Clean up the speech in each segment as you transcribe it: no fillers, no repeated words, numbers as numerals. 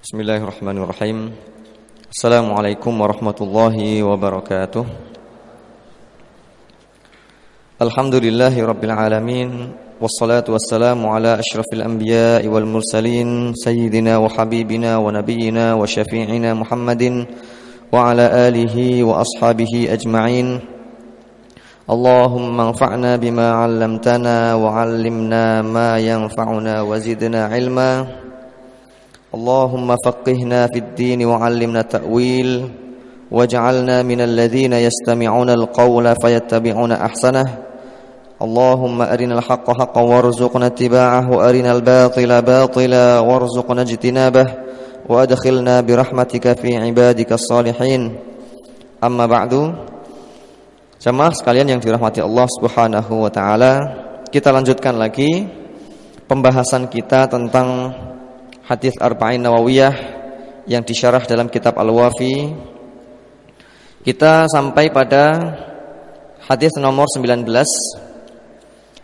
Bismillahirrahmanirrahim. Assalamualaikum warahmatullahi wabarakatuh. Alhamdulillahi rabbil alamin. Wassalatu wassalamu ala asyrafil anbiya'i wal mursalin, sayyidina wa habibina wa nabiyyina wa syafi'ina Muhammadin wa ala alihi wa ashabihi ajma'in. Allahumma anfa'na bima 'allamtana wa 'allimna ma yanfa'una wa zidna 'ilma. Allahumma faqihna fid din wa 'allimna ta'wil waj'alna minal ladzina yastami'una al-qawla fayattabi'una ahsanah. Allahumma arinal haqqa haqqan warzuqna ittiba'ahu wa arinal batila batila warzuqna ijtinabah wa adkhilna bi rahmatika fi ibadikas salihin. Amma ba'du. Jamaah sekalian yang dirahmati Allah Subhanahu wa taala, kita lanjutkan lagi pembahasan kita tentang hadis Arba'in Nawawiyah yang disyarah dalam kitab Al-Wafi. Kita sampai pada hadis nomor 19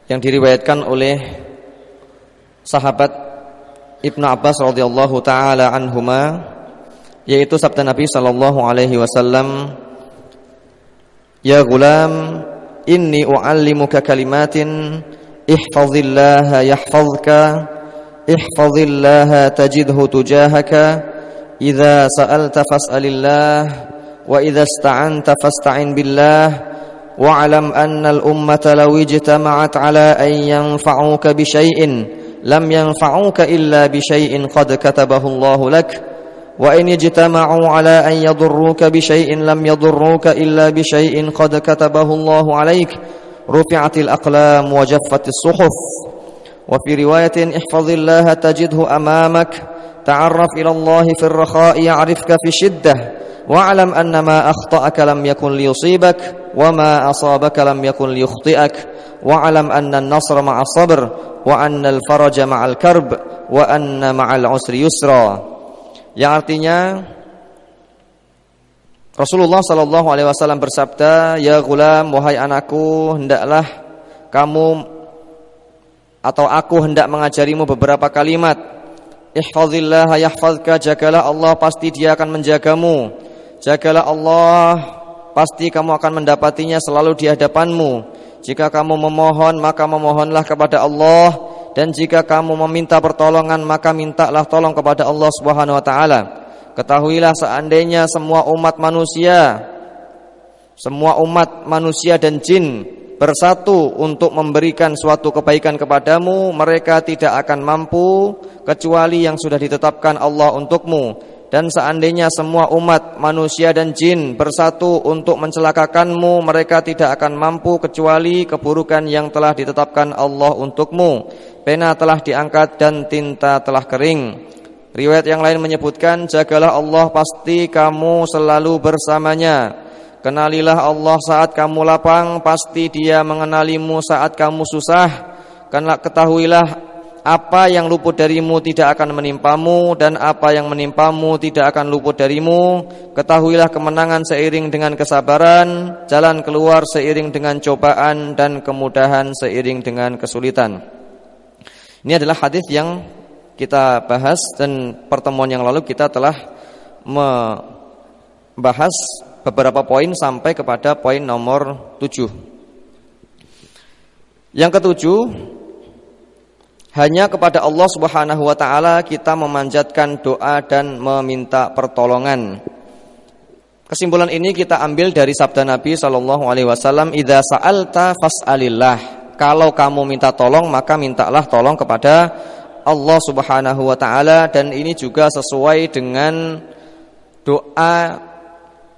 yang diriwayatkan oleh sahabat Ibnu Abbas radhiyallahu taala anhuma, yaitu sabda Nabi sallallahu alaihi wasallam, "Ya gulam, inni u'allimuka kalimatin ihfazillaha yahfazka ihfazillaha tajidhu tujahaka idza sa'alta fas'alillah wa idza ista'anta fasta'in billah wa'lam anna al-ummata law ijtama'at 'ala an yanfa'uka bi syai'in lam yanfa'uka illa bi syai'in qad katabahu Allahu lak wa in ijtama'u 'ala an yadurruka bi syai'in lam yadurruka illa bi syai'in qad katabahu Allahu 'alaik rufi'atil aqlam wa jaffatis suhuf." وفي رواية احفظ الله تجده أمامك تعرف إلى الله في الرخاء يعرفك في الشدة واعلم أن ما أخطأك لم يكن ليصيبك وما أصابك لم يكن ليخطئك واعلم أن النصر مع الصبر وأن الفرج مع الكرب وأن مع العسر يسرا. Yang artinya Rasulullah sallallahu alaihi wasallam bersabda, "Ya gulam, wahai anakku, hendaklah kamu atau aku hendak mengajarimu beberapa kalimat. Ihfazillaha yahfazka, jagalah Allah pasti Dia akan menjagamu. Jagalah Allah, pasti kamu akan mendapatinya selalu di hadapanmu. Jika kamu memohon, maka memohonlah kepada Allah, dan jika kamu meminta pertolongan, maka mintalah tolong kepada Allah Subhanahu wa taala. Ketahuilah seandainya semua umat manusia dan jin bersatu untuk memberikan suatu kebaikan kepadamu, mereka tidak akan mampu kecuali yang sudah ditetapkan Allah untukmu. Dan seandainya semua umat manusia dan jin bersatu untuk mencelakakanmu, mereka tidak akan mampu kecuali keburukan yang telah ditetapkan Allah untukmu. Pena telah diangkat dan tinta telah kering. Riwayat yang lain menyebutkan, jagalah Allah pasti kamu selalu bersamanya. Kenalilah Allah saat kamu lapang, pasti Dia mengenalimu saat kamu susah. Ketahuilah apa yang luput darimu tidak akan menimpamu, dan apa yang menimpamu tidak akan luput darimu. Ketahuilah kemenangan seiring dengan kesabaran, jalan keluar seiring dengan cobaan, dan kemudahan seiring dengan kesulitan. Ini adalah hadis yang kita bahas, dan pertemuan yang lalu kita telah membahas beberapa poin sampai kepada poin nomor 7. Yang ketujuh, hanya kepada Allah Subhanahu wa taala kita memanjatkan doa dan meminta pertolongan. Kesimpulan ini kita ambil dari sabda Nabi sallallahu alaihi wasallam, "Idza sa'alta fas'alillah." Kalau kamu minta tolong, maka mintalah tolong kepada Allah Subhanahu wa taala, dan ini juga sesuai dengan doa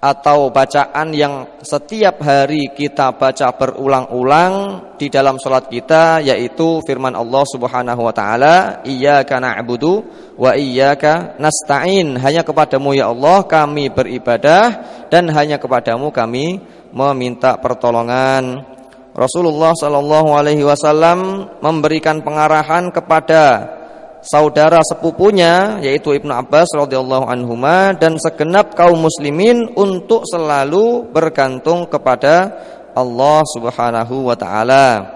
atau bacaan yang setiap hari kita baca berulang-ulang di dalam salat kita, yaitu firman Allah Subhanahu wa taala, "Iyyaka na'budu wa iyyaka nasta'in." Hanya kepadamu ya Allah kami beribadah, dan hanya kepadamu kami meminta pertolongan. Rasulullah sallallahu alaihi wasallam memberikan pengarahan kepada saudara sepupunya, yaitu Ibnu Abbas radhiyallahu anhuma, dan segenap kaum muslimin untuk selalu bergantung kepada Allah Subhanahu wa taala.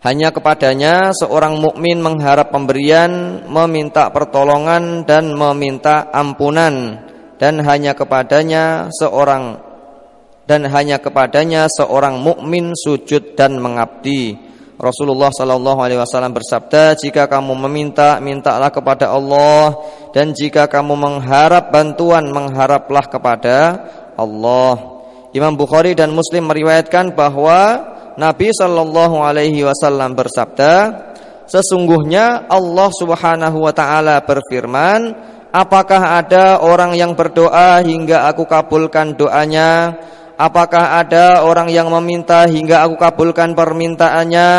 Hanya kepadanya seorang mukmin mengharap pemberian, meminta pertolongan dan meminta ampunan, dan hanya kepadanya seorang mukmin sujud dan mengabdi. Rasulullah sallallahu alaihi wasallam bersabda, jika kamu meminta, mintalah kepada Allah, dan jika kamu mengharap bantuan, mengharaplah kepada Allah. Imam Bukhari dan Muslim meriwayatkan bahwa Nabi sallallahu alaihi wasallam bersabda, sesungguhnya Allah Subhanahu wa taala berfirman, apakah ada orang yang berdoa hingga aku kabulkan doanya? Apakah ada orang yang meminta hingga aku kabulkan permintaannya?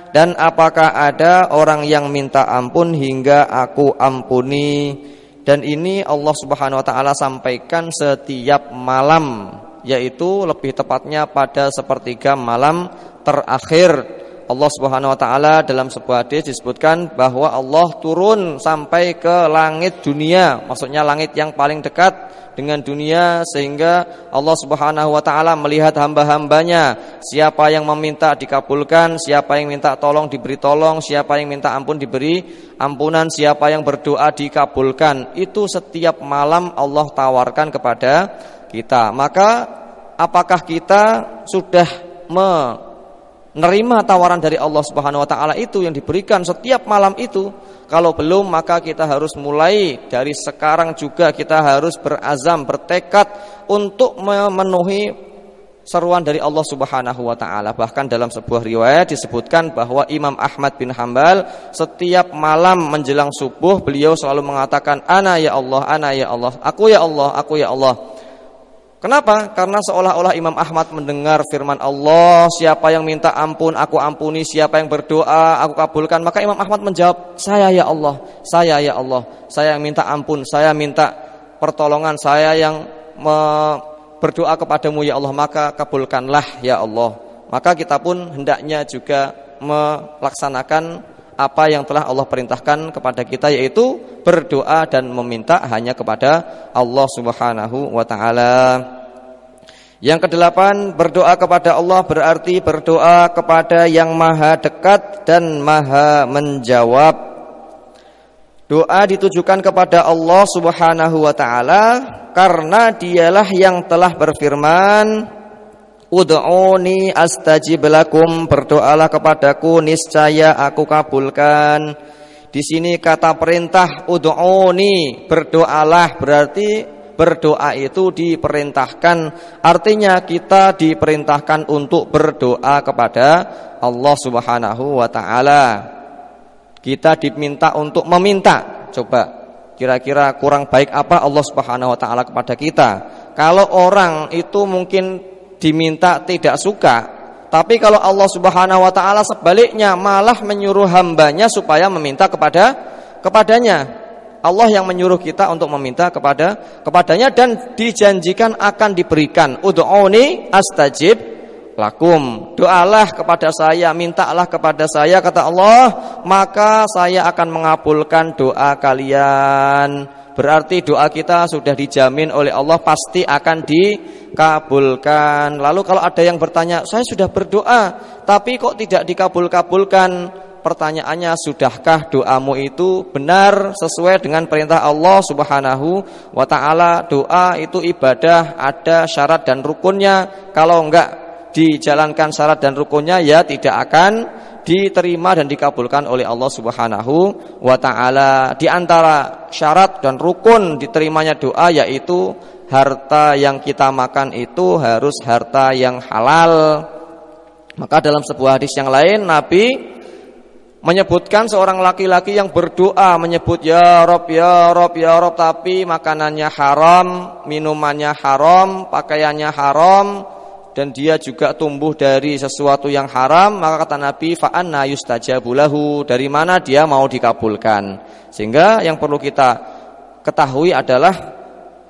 Dan apakah ada orang yang minta ampun hingga aku ampuni? Dan ini Allah Subhanahu wa taala sampaikan setiap malam, yaitu lebih tepatnya pada sepertiga malam terakhir. Allah Subhanahu wa taala dalam sebuah hadis disebutkan bahwa Allah turun sampai ke langit dunia, maksudnya langit yang paling dekat dengan dunia, sehingga Allah Subhanahu wa taala melihat hamba-hambanya, siapa yang meminta dikabulkan, siapa yang minta tolong diberi tolong, siapa yang minta ampun diberi ampunan, siapa yang berdoa dikabulkan. Itu setiap malam Allah tawarkan kepada kita. Maka apakah kita sudah menerima tawaran dari Allah Subhanahu wa taala itu yang diberikan setiap malam itu? Kalau belum, maka kita harus mulai dari sekarang juga, kita harus berazam, bertekad untuk memenuhi seruan dari Allah Subhanahu wa taala. Bahkan dalam sebuah riwayat disebutkan bahwa Imam Ahmad bin Hanbal setiap malam menjelang subuh beliau selalu mengatakan, ana ya Allah, ana ya Allah, aku ya Allah, aku ya Allah. Kenapa? Karena seolah-olah Imam Ahmad mendengar firman Allah, siapa yang minta ampun aku ampuni, siapa yang berdoa aku kabulkan. Maka Imam Ahmad menjawab, saya ya Allah, saya ya Allah, saya yang minta ampun, saya minta pertolongan, saya yang berdoa kepadamu ya Allah, maka kabulkanlah ya Allah. Maka kita pun hendaknya juga melaksanakan apa yang telah Allah perintahkan kepada kita, yaitu berdoa dan meminta hanya kepada Allah Subhanahu wa taala. Yang kedelapan, berdoa kepada Allah berarti berdoa kepada yang maha dekat dan maha menjawab. Doa ditujukan kepada Allah Subhanahu wa taala karena dialah yang telah berfirman, ud'uni astajib lakum, berdoalah kepadaku niscaya aku kabulkan. Di sini kata perintah ud'uni, berdoalah, berarti berdoa itu diperintahkan. Artinya kita diperintahkan untuk berdoa kepada Allah Subhanahu wa taala. Kita diminta untuk meminta. Coba kira-kira kurang baik apa Allah Subhanahu wa taala kepada kita? Kalau orang itu mungkin diminta tidak suka, tapi kalau Allah Subhanahu wa taala sebaliknya malah menyuruh hambanya supaya meminta kepadanya. Allah yang menyuruh kita untuk meminta kepadanya dan dijanjikan akan diberikan. Ud'uni astajib lakum, doalah kepada saya, mintalah kepada saya, kata Allah, maka saya akan mengabulkan doa kalian. Berarti doa kita sudah dijamin oleh Allah pasti akan dikabulkan. Lalu kalau ada yang bertanya, saya sudah berdoa tapi kok tidak dikabulkan? Pertanyaannya, sudahkah doamu itu benar sesuai dengan perintah Allah Subhanahu wa taala? Doa itu ibadah, ada syarat dan rukunnya. Kalau enggak dijalankan syarat dan rukunnya, ya tidak akan diterima dan dikabulkan oleh Allah Subhanahu wa taala. Di antara syarat dan rukun diterimanya doa yaitu harta yang kita makan itu harus harta yang halal. Maka dalam sebuah hadis yang lain Nabi menyebutkan seorang laki-laki yang berdoa menyebut ya Rob, ya Rob, ya Rob, tapi makanannya haram, minumannya haram, pakaiannya haram, dan dia juga tumbuh dari sesuatu yang haram. Maka kata Nabi, fa anna yustajabu lahu, dari mana dia mau dikabulkan. Sehingga yang perlu kita ketahui adalah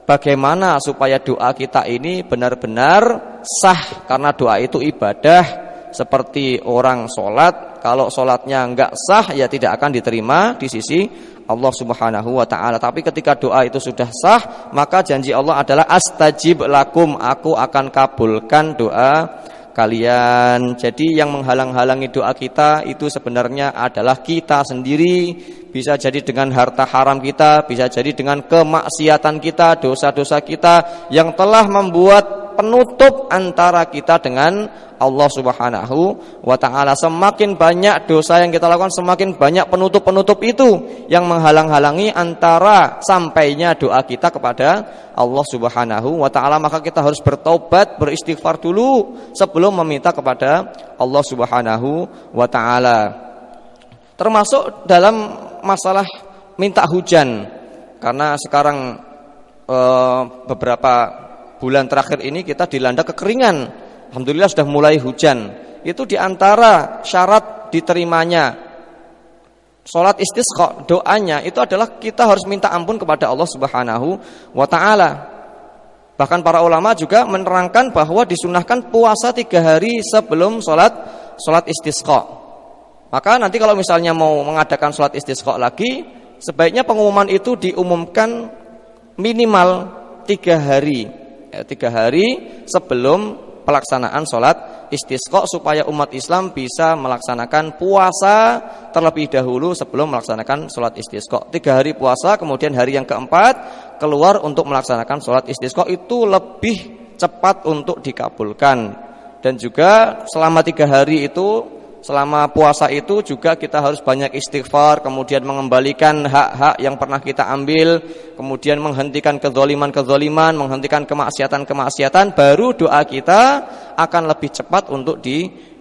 bagaimana supaya doa kita ini benar-benar sah, karena doa itu ibadah. Seperti orang sholat, kalau sholatnya enggak sah ya tidak akan diterima di sisi Allah Subhanahu wa ta'ala. Tapi ketika doa itu sudah sah, maka janji Allah adalah astajib lakum, aku akan kabulkan doa kalian. Jadi yang menghalang-halangi doa kita itu sebenarnya adalah kita sendiri. Bisa jadi dengan harta haram kita, bisa jadi dengan kemaksiatan kita, dosa-dosa kita yang telah membuat penutup antara kita dengan Allah Subhanahu wa ta'ala. Semakin banyak dosa yang kita lakukan, semakin banyak penutup-penutup itu yang menghalang-halangi antara sampainya doa kita kepada Allah Subhanahu wa ta'ala. Maka kita harus bertobat, beristighfar dulu sebelum meminta kepada Allah Subhanahu wa ta'ala. Termasuk dalam masalah minta hujan. Karena sekarang beberapa bulan terakhir ini kita dilanda kekeringan. Alhamdulillah sudah mulai hujan. Itu diantara syarat diterimanya sholat istisqa, doanya itu adalah kita harus minta ampun kepada Allah Subhanahu wa ta'ala. Bahkan para ulama juga menerangkan bahwa disunahkan puasa 3 hari sebelum sholat istisqa. Maka nanti kalau misalnya mau mengadakan sholat istisqa lagi, sebaiknya pengumuman itu diumumkan minimal 3 hari. 3 hari sebelum pelaksanaan sholat istisqa, supaya umat Islam bisa melaksanakan puasa terlebih dahulu sebelum melaksanakan sholat istisqa. 3 hari puasa, kemudian hari yang keempat keluar untuk melaksanakan sholat istisqa, itu lebih cepat untuk dikabulkan. Dan juga selama 3 hari itu, selama puasa itu juga kita harus banyak istighfar, kemudian mengembalikan hak-hak yang pernah kita ambil, kemudian menghentikan kezaliman-kezaliman, menghentikan kemaksiatan-kemaksiatan, baru doa kita akan lebih cepat untuk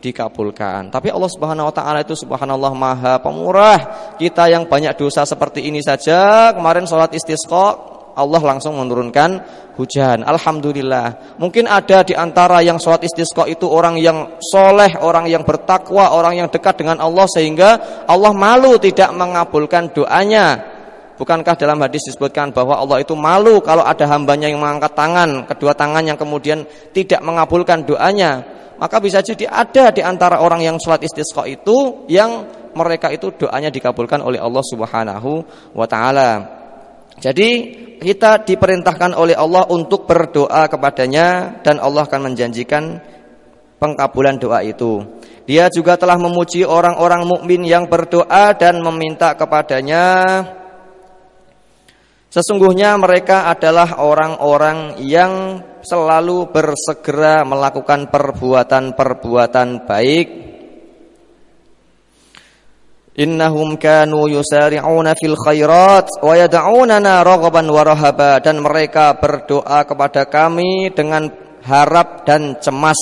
dikabulkan. Tapi Allah Subhanahu wa ta'ala itu subhanallah maha pemurah. Kita yang banyak dosa seperti ini saja, kemarin sholat istisqa Allah langsung menurunkan hujan. Alhamdulillah. Mungkin ada di antara yang sholat istisqa itu orang yang soleh, orang yang bertakwa, orang yang dekat dengan Allah, sehingga Allah malu tidak mengabulkan doanya. Bukankah dalam hadis disebutkan bahwa Allah itu malu kalau ada hambanya yang mengangkat tangan, kedua tangan yang kemudian tidak mengabulkan doanya. Maka bisa jadi ada di antara orang yang sholat istisqa itu yang mereka itu doanya dikabulkan oleh Allah Subhanahu wa ta'ala. Jadi kita diperintahkan oleh Allah untuk berdoa kepadanya, dan Allah akan menjanjikan pengkabulan doa itu. Dia juga telah memuji orang-orang mukmin yang berdoa dan meminta kepadanya. Sesungguhnya mereka adalah orang-orang yang selalu bersegera melakukan perbuatan-perbuatan baik. Innahum kanu yusari'una fil khairat wa yad'unana raghaban wa rahaba. Dan mereka berdoa kepada kami dengan harap dan cemas.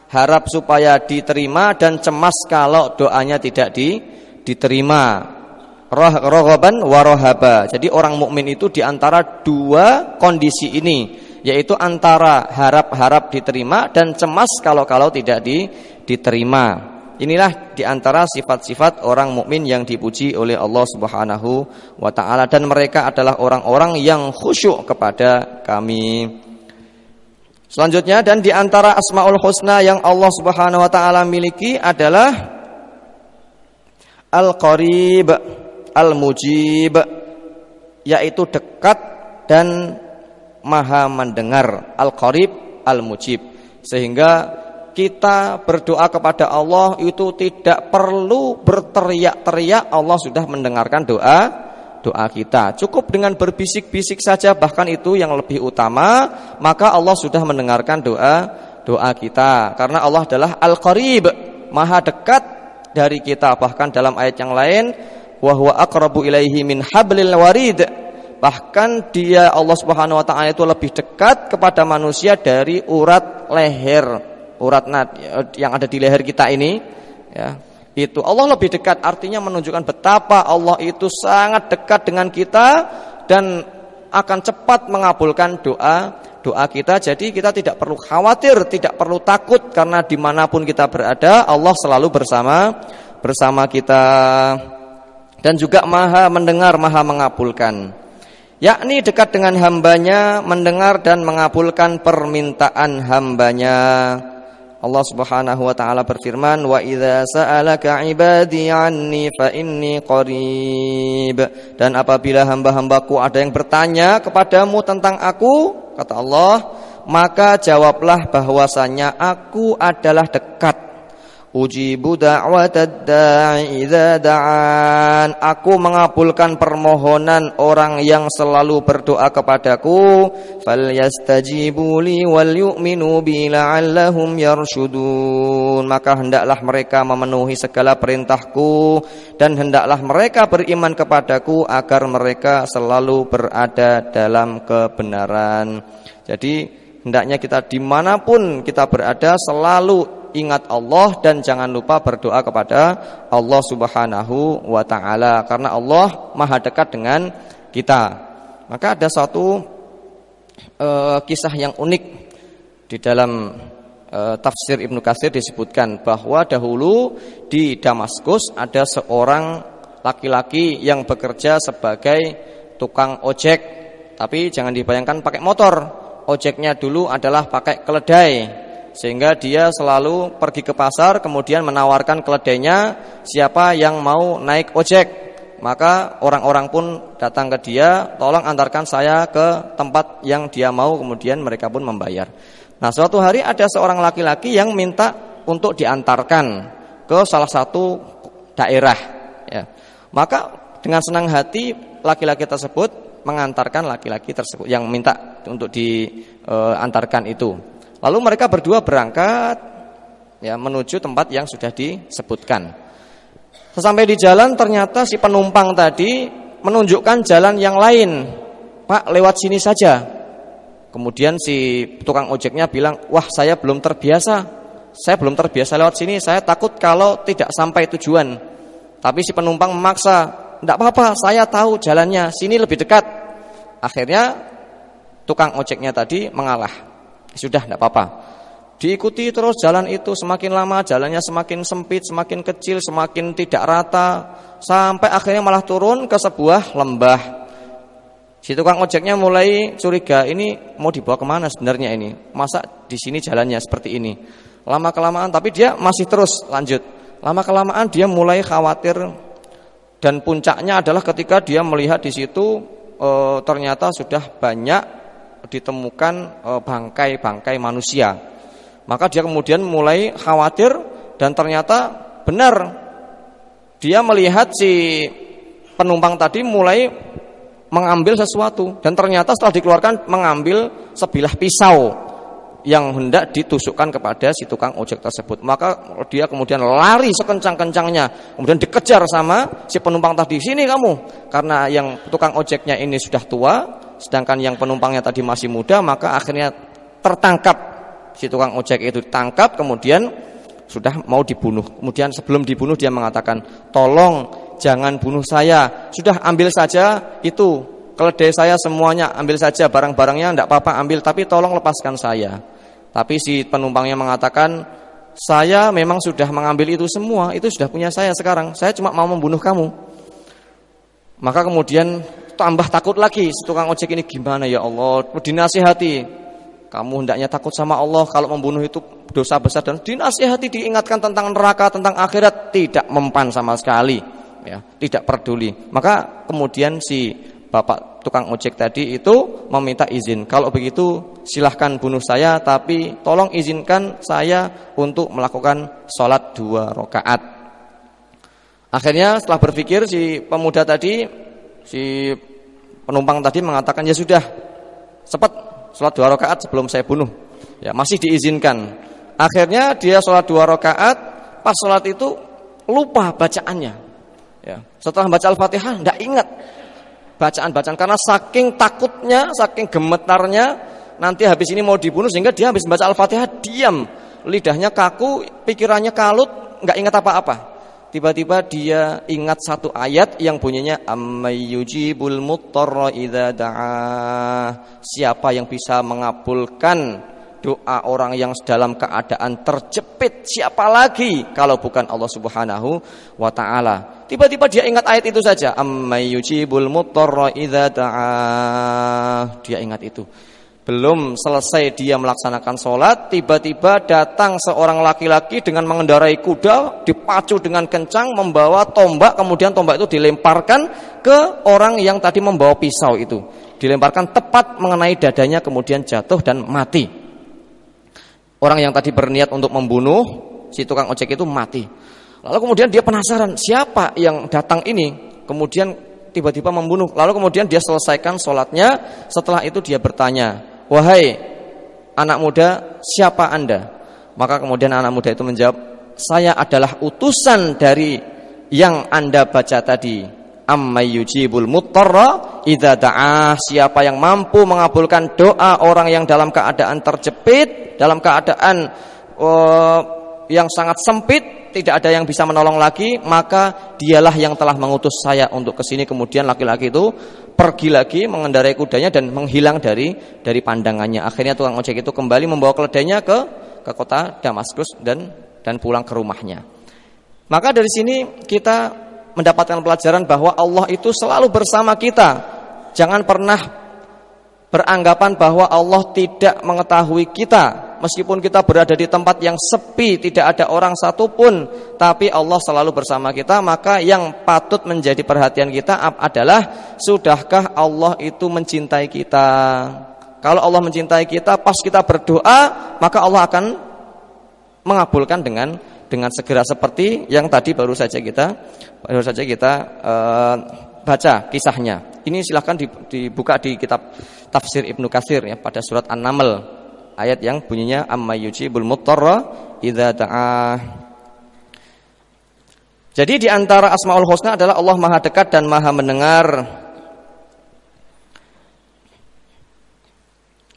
Harap supaya diterima dan cemas kalau doanya tidak diterima. Raghaban wa rahaba. Jadi orang mukmin itu diantara 2 kondisi ini, yaitu antara harap-harap diterima dan cemas kalau tidak diterima. Inilah diantara sifat-sifat orang mukmin yang dipuji oleh Allah Subhanahu wa ta'ala. Dan mereka adalah orang-orang yang khusyuk kepada kami. Selanjutnya, dan diantara Asmaul Husna yang Allah Subhanahu wa ta'ala miliki adalah Al-Qarib, Al-Mujib, yaitu dekat dan maha mendengar. Al-Qarib, Al-Mujib. Sehingga kita berdoa kepada Allah itu tidak perlu berteriak-teriak, Allah sudah mendengarkan doa kita. Cukup dengan berbisik-bisik saja, bahkan itu yang lebih utama, maka Allah sudah mendengarkan doa kita. Karena Allah adalah Al-Qarib, maha dekat dari kita. Bahkan dalam ayat yang lain, wa huwa aqrabu ilaihi min hablil warid. Bahkan dia, Allah Subhanahu wa ta'ala itu lebih dekat kepada manusia dari urat leher. Urat yang ada di leher kita ini, ya, itu Allah lebih dekat, artinya menunjukkan betapa Allah itu sangat dekat dengan kita dan akan cepat mengabulkan doa kita. Jadi kita tidak perlu khawatir, tidak perlu takut, karena dimanapun kita berada Allah selalu bersama kita. Dan juga maha mendengar, maha mengabulkan, yakni dekat dengan hambanya, mendengar dan mengabulkan permintaan hambanya. Allah Subhanahu wa ta'ala berfirman, wa idza sa'alaka 'ibadi 'anni fa inni qarib. Dan apabila hamba-hambaku ada yang bertanya kepadamu tentang aku, kata Allah, maka jawablah bahwasanya aku adalah dekat. Ujibu da'watad da'i idza da'an. Aku mengabulkan permohonan orang yang selalu berdoa kepadaku. Falyastajibu li wal yu'minu bi la'allahum yarshudun. Maka hendaklah mereka memenuhi segala perintahku dan hendaklah mereka beriman kepadaku agar mereka selalu berada dalam kebenaran. Jadi hendaknya kita dimanapun kita berada selalu ingat Allah dan jangan lupa berdoa kepada Allah Subhanahu wa ta'ala, karena Allah maha dekat dengan kita. Maka ada satu kisah yang unik di dalam tafsir Ibnu Katsir, disebutkan bahwa dahulu di Damaskus ada seorang laki-laki yang bekerja sebagai tukang ojek, tapi jangan dibayangkan pakai motor. Ojeknya dulu adalah pakai keledai, sehingga dia selalu pergi ke pasar kemudian menawarkan keledainya siapa yang mau naik ojek. Maka orang-orang pun datang ke dia, tolong antarkan saya ke tempat yang dia mau, kemudian mereka pun membayar. Nah, suatu hari ada seorang laki-laki yang minta untuk diantarkan ke salah satu daerah, ya. Maka dengan senang hati laki-laki tersebut mengantarkan laki-laki tersebut yang minta untuk diantarkan itu. Lalu mereka berdua berangkat, ya, menuju tempat yang sudah disebutkan. Sesampai di jalan ternyata si penumpang tadi menunjukkan jalan yang lain. Pak, lewat sini saja. Kemudian si tukang ojeknya bilang, wah, saya belum terbiasa. Saya belum terbiasa lewat sini, saya takut kalau tidak sampai tujuan. Tapi si penumpang memaksa, enggak apa-apa, saya tahu jalannya, sini lebih dekat. Akhirnya tukang ojeknya tadi mengalah. Sudah, tidak apa-apa. Diikuti terus jalan itu, semakin lama jalannya semakin sempit, semakin kecil, semakin tidak rata, sampai akhirnya malah turun ke sebuah lembah. Si tukang ojeknya mulai curiga, ini mau dibawa kemana sebenarnya ini? Masa di sini jalannya seperti ini? Lama kelamaan, tapi dia masih terus lanjut. Lama kelamaan dia mulai khawatir, dan puncaknya adalah ketika dia melihat di situ ternyata sudah banyak ditemukan bangkai-bangkai manusia. Maka dia kemudian mulai khawatir, dan ternyata benar, dia melihat si penumpang tadi mulai mengambil sesuatu, dan ternyata setelah dikeluarkan mengambil sebilah pisau yang hendak ditusukkan kepada si tukang ojek tersebut. Maka dia kemudian lari sekencang-kencangnya, kemudian dikejar sama si penumpang tadi, sini kamu. Karena yang tukang ojeknya ini sudah tua, sedangkan yang penumpangnya tadi masih muda, maka akhirnya tertangkap. Si tukang ojek itu ditangkap, kemudian sudah mau dibunuh. Kemudian sebelum dibunuh dia mengatakan, tolong jangan bunuh saya, sudah ambil saja itu keledai saya semuanya, ambil saja barang-barangnya, tidak apa-apa ambil, tapi tolong lepaskan saya. Tapi si penumpangnya mengatakan, saya memang sudah mengambil itu semua, itu sudah punya saya sekarang, saya cuma mau membunuh kamu. Maka kemudian tambah takut lagi si tukang ojek ini, gimana ya Allah, dinasihati, kamu hendaknya takut sama Allah, kalau membunuh itu dosa besar, dan dinasihati, diingatkan tentang neraka, tentang akhirat, tidak mempan sama sekali, ya, tidak peduli. Maka kemudian si bapak tukang ojek tadi itu meminta izin, kalau begitu silahkan bunuh saya, tapi tolong izinkan saya untuk melakukan sholat 2 rakaat. Akhirnya setelah berpikir si pemuda tadi, si penumpang tadi mengatakan, ya sudah, cepat sholat 2 rakaat sebelum saya bunuh. Ya, masih diizinkan. Akhirnya dia sholat 2 rakaat, pas sholat itu lupa bacaannya. Ya, setelah baca Al-Fatihah tidak ingat bacaan-bacaan, karena saking takutnya, saking gemetarnya nanti habis ini mau dibunuh, sehingga dia habis baca Al-Fatihah diam, lidahnya kaku, pikirannya kalut, nggak ingat apa-apa. Tiba-tiba dia ingat satu ayat yang bunyinya, ammayyujibul muttarra idza da'ah. Siapa yang bisa mengabulkan doa orang yang dalam keadaan terjepit, siapa lagi kalau bukan Allah Subhanahu wa ta'ala. Tiba-tiba dia ingat ayat itu saja, ammayyujibul muttarra idza da'ah. Dia ingat itu. Belum selesai dia melaksanakan sholat, tiba-tiba datang seorang laki-laki dengan mengendarai kuda, dipacu dengan kencang, membawa tombak, kemudian tombak itu dilemparkan ke orang yang tadi membawa pisau itu. Dilemparkan tepat mengenai dadanya, kemudian jatuh dan mati. Orang yang tadi berniat untuk membunuh si tukang ojek itu mati. Lalu kemudian dia penasaran, siapa yang datang ini? Kemudian tiba-tiba membunuh. Lalu kemudian dia selesaikan sholatnya. Setelah itu dia bertanya, wahai anak muda, siapa Anda? Maka kemudian anak muda itu menjawab, saya adalah utusan dari yang Anda baca tadi. Ammay yujibul muttarra idza da'ah. Siapa yang mampu mengabulkan doa orang yang dalam keadaan terjepit, dalam keadaan yang sangat sempit, tidak ada yang bisa menolong lagi, maka dialah yang telah mengutus saya untuk kesini. Kemudian laki-laki itu pergi lagi mengendarai kudanya dan menghilang dari pandangannya. Akhirnya tukang ojek itu kembali membawa keledainya ke kota Damaskus dan pulang ke rumahnya. Maka dari sini kita mendapatkan pelajaran bahwa Allah itu selalu bersama kita. Jangan pernah beranggapan bahwa Allah tidak mengetahui kita. Meskipun kita berada di tempat yang sepi, tidak ada orang satupun, tapi Allah selalu bersama kita. Maka yang patut menjadi perhatian kita adalah, sudahkah Allah itu mencintai kita? Kalau Allah mencintai kita, pas kita berdoa, maka Allah akan mengabulkan dengan segera, seperti yang tadi baru saja kita baca kisahnya. Ini silahkan dibuka di kitab tafsir Ibnu Katsir ya, pada surat An-Naml, ayat yang bunyinya ammay yujibul muttarra idza da'ah. Jadi di antara Asmaul Husna adalah Allah Maha Dekat dan Maha Mendengar.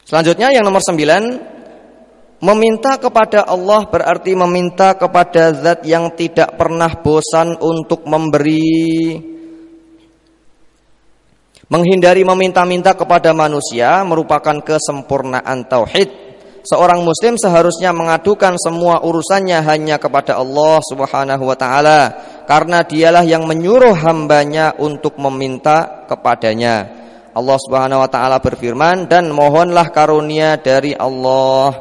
Selanjutnya yang nomor 9, meminta kepada Allah berarti meminta kepada zat yang tidak pernah bosan untuk memberi. Menghindari meminta-minta kepada manusia merupakan kesempurnaan tauhid. Seorang muslim seharusnya mengadukan semua urusannya hanya kepada Allah Subhanahu wa taala, karena dialah yang menyuruh hambanya untuk meminta kepadanya. Allah Subhanahu wa taala berfirman, dan mohonlah karunia dari Allah.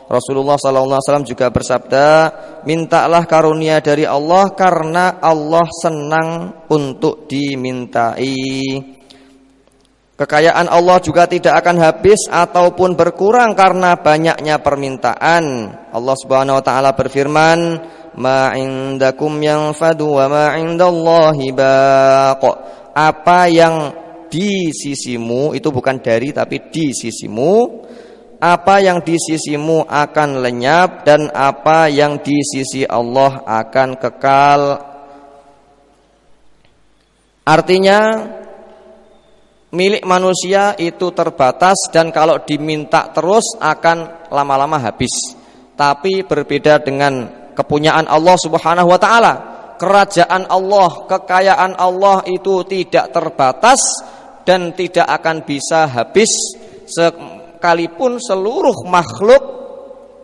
Rasulullah sallallahu alaihi wasallam juga bersabda, mintalah karunia dari Allah karena Allah senang untuk dimintai. Kekayaan Allah juga tidak akan habis ataupun berkurang karena banyaknya permintaan. Allah Subhanahu wa taala berfirman, ma indakum yanfadu wa ma indallahi baq. Apa yang di sisimu, itu bukan dari tapi di sisimu. Apa yang di sisimu akan lenyap dan apa yang di sisi Allah akan kekal. Artinya milik manusia itu terbatas dan kalau diminta terus akan lama-lama habis. Tapi berbeda dengan kepunyaan Allah Subhanahu wa taala. Kerajaan Allah, kekayaan Allah itu tidak terbatas dan tidak akan bisa habis. Sekalipun seluruh makhluk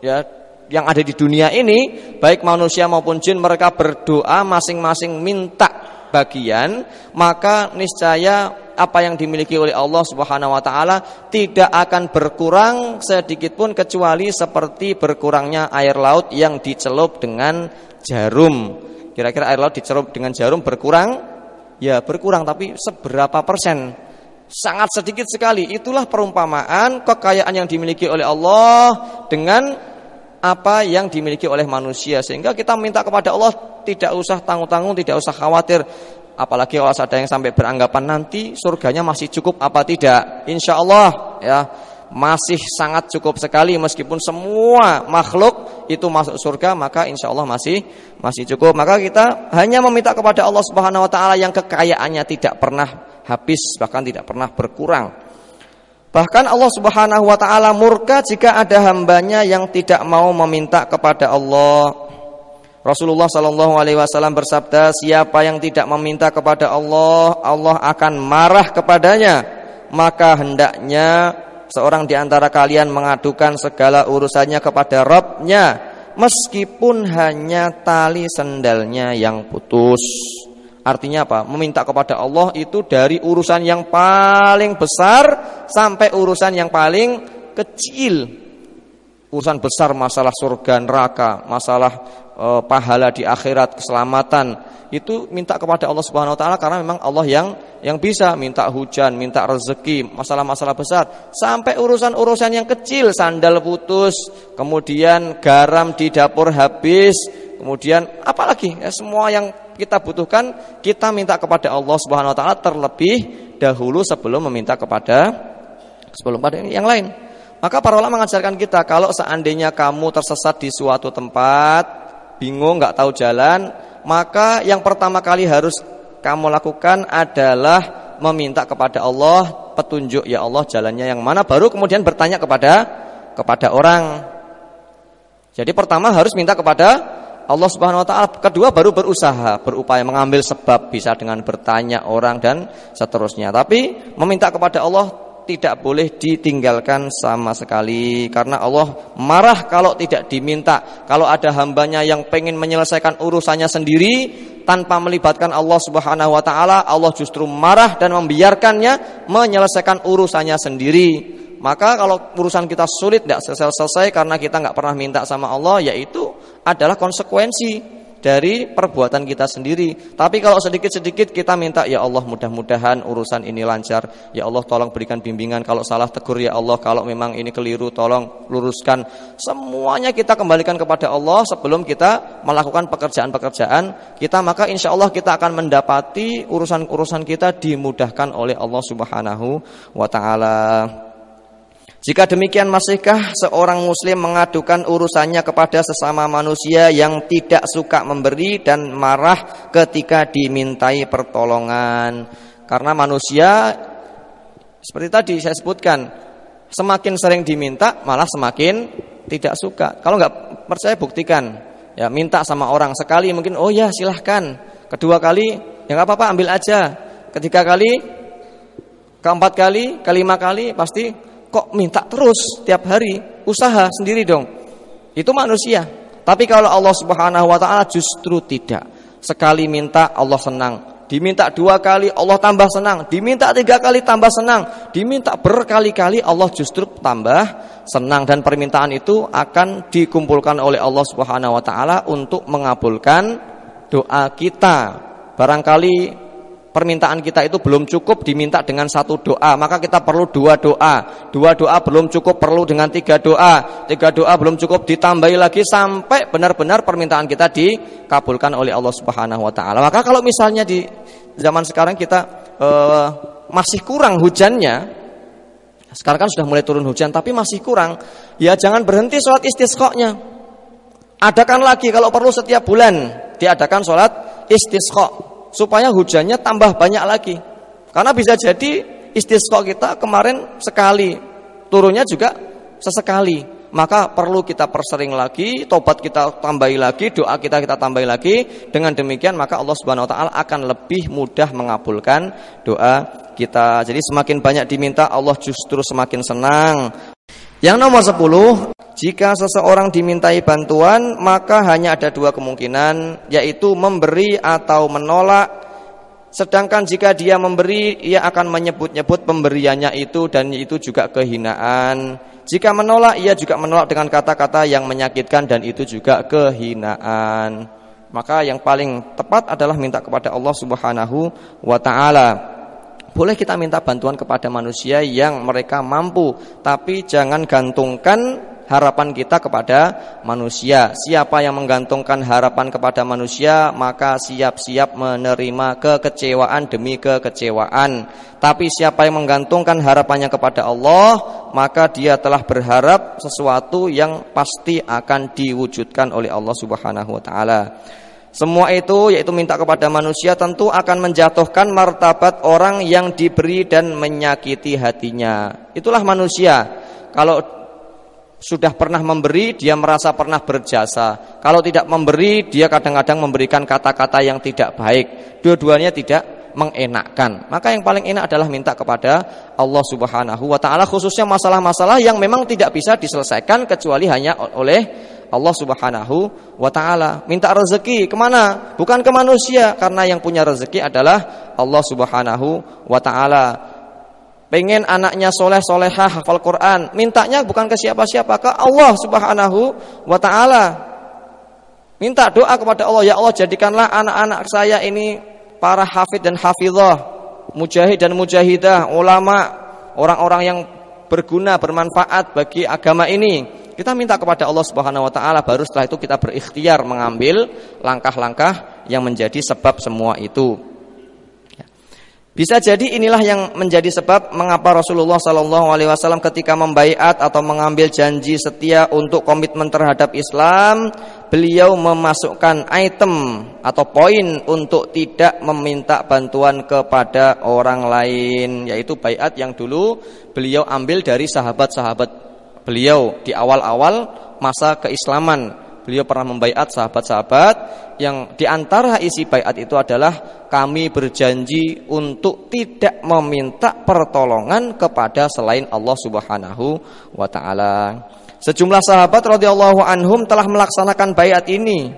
ya yang ada di dunia ini, baik manusia maupun jin, mereka berdoa masing-masing minta bagian, maka niscaya apa yang dimiliki oleh Allah Subhanahu wa taala tidak akan berkurang sedikit pun, kecuali seperti berkurangnya air laut yang dicelup dengan jarum. Kira-kira air laut dicelup dengan jarum berkurang? Ya berkurang, tapi seberapa persen? Sangat sedikit sekali. Itulah perumpamaan kekayaan yang dimiliki oleh Allah dengan apa yang dimiliki oleh manusia. Sehingga kita minta kepada Allah tidak usah tanggung-tanggung, tidak usah khawatir. Apalagi kalau ada yang sampai beranggapan nanti surganya masih cukup apa tidak. Insya Allah ya masih sangat cukup sekali. Meskipun semua makhluk itu masuk surga, maka insya Allah masih cukup. Maka kita hanya meminta kepada Allah Subhanahu wa taala yang kekayaannya tidak pernah habis, bahkan tidak pernah berkurang. Bahkan Allah Subhanahu wa taala murka jika ada hambanya yang tidak mau meminta kepada Allah. Rasulullah sallallahu alaihi wasallam bersabda, siapa yang tidak meminta kepada Allah, Allah akan marah kepadanya. Maka hendaknya seorang di antara kalian mengadukan segala urusannya kepada Rabb-Nya, meskipun hanya tali sendalnya yang putus. Artinya apa? Meminta kepada Allah itu dari urusan yang paling besar sampai urusan yang paling kecil. Urusan besar masalah surga neraka, masalah pahala di akhirat, keselamatan, itu minta kepada Allah Subhanahu wa taala, karena memang Allah yang bisa. Minta hujan, minta rezeki, masalah-masalah besar, sampai urusan-urusan yang kecil, sandal putus, kemudian garam di dapur habis, kemudian apalagi ya, semua yang kita butuhkan kita minta kepada Allah Subhanahu wa taala terlebih dahulu sebelum meminta kepada yang lain. Maka para ulama mengajarkan kita, kalau seandainya kamu tersesat di suatu tempat, bingung, nggak tahu jalan, maka yang pertama kali harus kamu lakukan adalah meminta kepada Allah petunjuk, ya Allah jalannya yang mana, baru kemudian bertanya kepada orang. Jadi pertama harus minta kepada Allah Subhanahu wa taala, kedua baru berusaha, berupaya mengambil sebab, bisa dengan bertanya orang dan seterusnya. Tapi meminta kepada Allah tidak boleh ditinggalkan sama sekali, karena Allah marah kalau tidak diminta. Kalau ada hambanya yang pengen menyelesaikan urusannya sendiri tanpa melibatkan Allah Subhanahu wa taala, Allah justru marah dan membiarkannya menyelesaikan urusannya sendiri. Maka kalau urusan kita sulit, tidak selesai karena kita nggak pernah minta sama Allah, yaitu adalah konsekuensi dari perbuatan kita sendiri. Tapi kalau sedikit-sedikit kita minta, ya Allah mudah-mudahan urusan ini lancar, ya Allah tolong berikan bimbingan, kalau salah tegur ya Allah, kalau memang ini keliru tolong luruskan. Semuanya kita kembalikan kepada Allah sebelum kita melakukan pekerjaan-pekerjaan kita, maka insya Allah kita akan mendapati urusan-urusan kita dimudahkan oleh Allah Subhanahu wa ta'ala. Jika demikian, masihkah seorang muslim mengadukan urusannya kepada sesama manusia yang tidak suka memberi dan marah ketika dimintai pertolongan? Karena manusia seperti tadi saya sebutkan, semakin sering diminta malah semakin tidak suka. Kalau nggak percaya buktikan, ya minta sama orang sekali mungkin oh ya silahkan, kedua kali ya nggak apa-apa ambil aja, ketiga kali, keempat kali, kelima kali pasti kok minta terus tiap hari, usaha sendiri dong. Itu manusia. Tapi kalau Allah Subhanahu wa taala justru tidak. Sekali minta Allah senang, diminta dua kali Allah tambah senang, diminta tiga kali tambah senang, diminta berkali-kali Allah justru tambah senang, dan permintaan itu akan dikumpulkan oleh Allah Subhanahu wa taala untuk mengabulkan doa kita. Barangkali permintaan kita itu belum cukup diminta dengan satu doa, maka kita perlu dua doa. Dua doa belum cukup, perlu dengan tiga doa. Tiga doa belum cukup, ditambahi lagi sampai benar-benar permintaan kita dikabulkan oleh Allah Subhanahu wa taala. Maka kalau misalnya di zaman sekarang kita masih kurang hujannya, sekarang kan sudah mulai turun hujan tapi masih kurang, ya jangan berhenti sholat istisqa-nya. Adakan lagi, kalau perlu setiap bulan diadakan sholat istisqa supaya hujannya tambah banyak lagi. Karena bisa jadi istisqa kita kemarin sekali, turunnya juga sesekali. Maka perlu kita persering lagi, tobat kita tambahi lagi, doa kita tambahi lagi. Dengan demikian maka Allah Subhanahu wa taala akan lebih mudah mengabulkan doa kita. Jadi semakin banyak diminta, Allah justru semakin senang. Yang nomor 10, jika seseorang dimintai bantuan, maka hanya ada dua kemungkinan, yaitu memberi atau menolak. Sedangkan jika dia memberi, ia akan menyebut-nyebut pemberiannya itu, dan itu juga kehinaan. Jika menolak, ia juga menolak dengan kata-kata yang menyakitkan, dan itu juga kehinaan. Maka yang paling tepat adalah minta kepada Allah Subhanahu wa ta'ala. Boleh kita minta bantuan kepada manusia yang mereka mampu, tapi jangan gantungkan harapan kita kepada manusia. Siapa yang menggantungkan harapan kepada manusia, maka siap-siap menerima kekecewaan demi kekecewaan. Tapi siapa yang menggantungkan harapannya kepada Allah, maka dia telah berharap sesuatu yang pasti akan diwujudkan oleh Allah Subhanahu wa ta'ala. Semua itu, yaitu minta kepada manusia, tentu akan menjatuhkan martabat orang yang diberi dan menyakiti hatinya. Itulah manusia. Kalau sudah pernah memberi, dia merasa pernah berjasa. Kalau tidak memberi, dia kadang-kadang memberikan kata-kata yang tidak baik. Dua-duanya tidak mengenakkan. Maka yang paling enak adalah minta kepada Allah Subhanahu wa ta'ala, khususnya masalah-masalah yang memang tidak bisa diselesaikan kecuali hanya oleh Allah Subhanahu wa ta'ala. Minta rezeki kemana? Bukan ke manusia, karena yang punya rezeki adalah Allah Subhanahu wa ta'ala. Pengen anaknya soleh solehah hafal Quran, mintanya bukan ke siapa-siapa, ke Allah Subhanahu wa ta'ala. Minta doa kepada Allah, ya Allah jadikanlah anak-anak saya ini para hafid dan hafizah, mujahid dan mujahidah, ulama, orang-orang yang berguna, bermanfaat bagi agama ini. Kita minta kepada Allah Subhanahu wa taala, baru setelah itu kita berikhtiar mengambil langkah-langkah yang menjadi sebab semua itu. Bisa jadi inilah yang menjadi sebab mengapa Rasulullah SAW ketika membaiat atau mengambil janji setia untuk komitmen terhadap Islam, beliau memasukkan item atau poin untuk tidak meminta bantuan kepada orang lain, yaitu baiat yang dulu beliau ambil dari sahabat-sahabat beliau di awal-awal masa keislaman. Beliau pernah membaiat sahabat-sahabat yang diantara isi baiat itu adalah kami berjanji untuk tidak meminta pertolongan kepada selain Allah Subhanahu wa taala. Sejumlah sahabat radhiyallahu anhum telah melaksanakan baiat ini.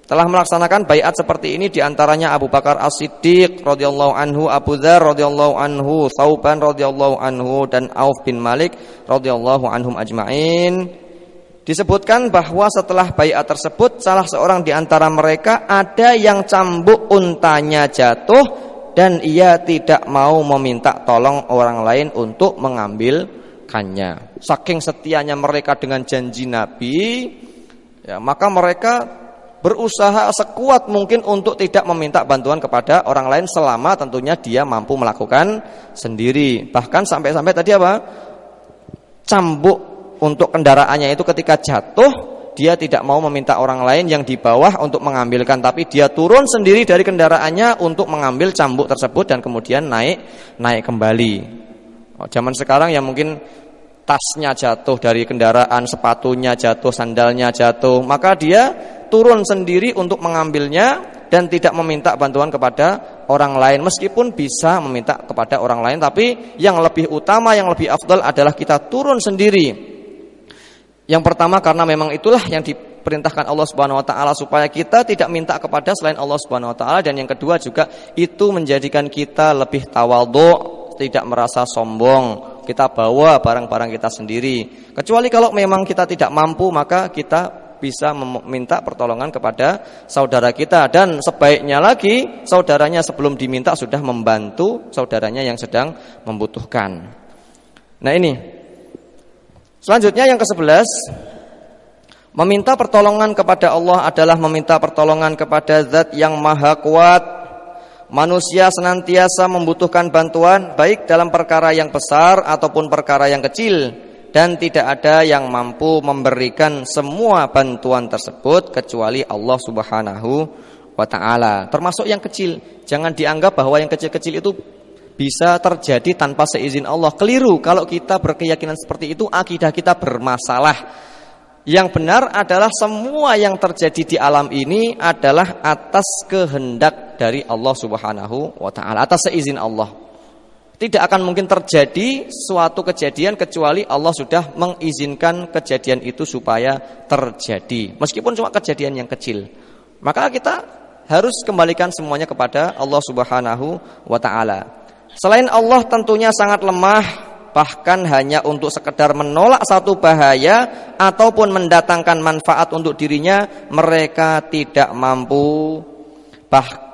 Telah melaksanakan baiat seperti ini diantaranya Abu Bakar As-Siddiq radhiyallahu anhu, Abu Dzar radhiyallahu anhu, Tsauban radhiyallahu anhu dan Auf bin Malik radhiyallahu anhum ajma'in. Disebutkan bahwa setelah baiat tersebut salah seorang di antara mereka ada yang cambuk untanya jatuh dan ia tidak mau meminta tolong orang lain untuk mengambilkannya. Saking setianya mereka dengan janji Nabi, ya, maka mereka berusaha sekuat mungkin untuk tidak meminta bantuan kepada orang lain selama tentunya dia mampu melakukan sendiri. Bahkan sampai-sampai tadi apa? Cambuk untuk kendaraannya itu ketika jatuh, dia tidak mau meminta orang lain yang di bawah untuk mengambilkan, tapi dia turun sendiri dari kendaraannya untuk mengambil cambuk tersebut dan kemudian naik kembali. Zaman sekarang ya mungkin tasnya jatuh dari kendaraan, sepatunya jatuh, sandalnya jatuh, maka dia turun sendiri untuk mengambilnya dan tidak meminta bantuan kepada orang lain, meskipun bisa meminta kepada orang lain, tapi yang lebih utama, yang lebih afdal adalah kita turun sendiri. Yang pertama karena memang itulah yang diperintahkan Allah Subhanahu wa taala supaya kita tidak minta kepada selain Allah Subhanahu wa taala, dan yang kedua juga itu menjadikan kita lebih tawadhu, tidak merasa sombong. Kita bawa barang-barang kita sendiri. Kecuali kalau memang kita tidak mampu, maka kita bisa meminta pertolongan kepada saudara kita, dan sebaiknya lagi saudaranya sebelum diminta sudah membantu saudaranya yang sedang membutuhkan. Nah ini. Selanjutnya yang ke-11, meminta pertolongan kepada Allah adalah meminta pertolongan kepada Zat yang Maha Kuat. Manusia senantiasa membutuhkan bantuan baik dalam perkara yang besar ataupun perkara yang kecil, dan tidak ada yang mampu memberikan semua bantuan tersebut kecuali Allah Subhanahu wa taala. Termasuk yang kecil. Jangan dianggap bahwa yang kecil-kecil itu bisa terjadi tanpa seizin Allah. Keliru kalau kita berkeyakinan seperti itu, akidah kita bermasalah. Yang benar adalah semua yang terjadi di alam ini adalah atas kehendak dari Allah Subhanahu wa taala, atas seizin Allah. Tidak akan mungkin terjadi suatu kejadian kecuali Allah sudah mengizinkan kejadian itu supaya terjadi, meskipun cuma kejadian yang kecil. Maka kita harus kembalikan semuanya kepada Allah Subhanahu wa taala. Selain Allah tentunya sangat lemah, bahkan hanya untuk sekedar menolak satu bahaya ataupun mendatangkan manfaat untuk dirinya mereka tidak mampu.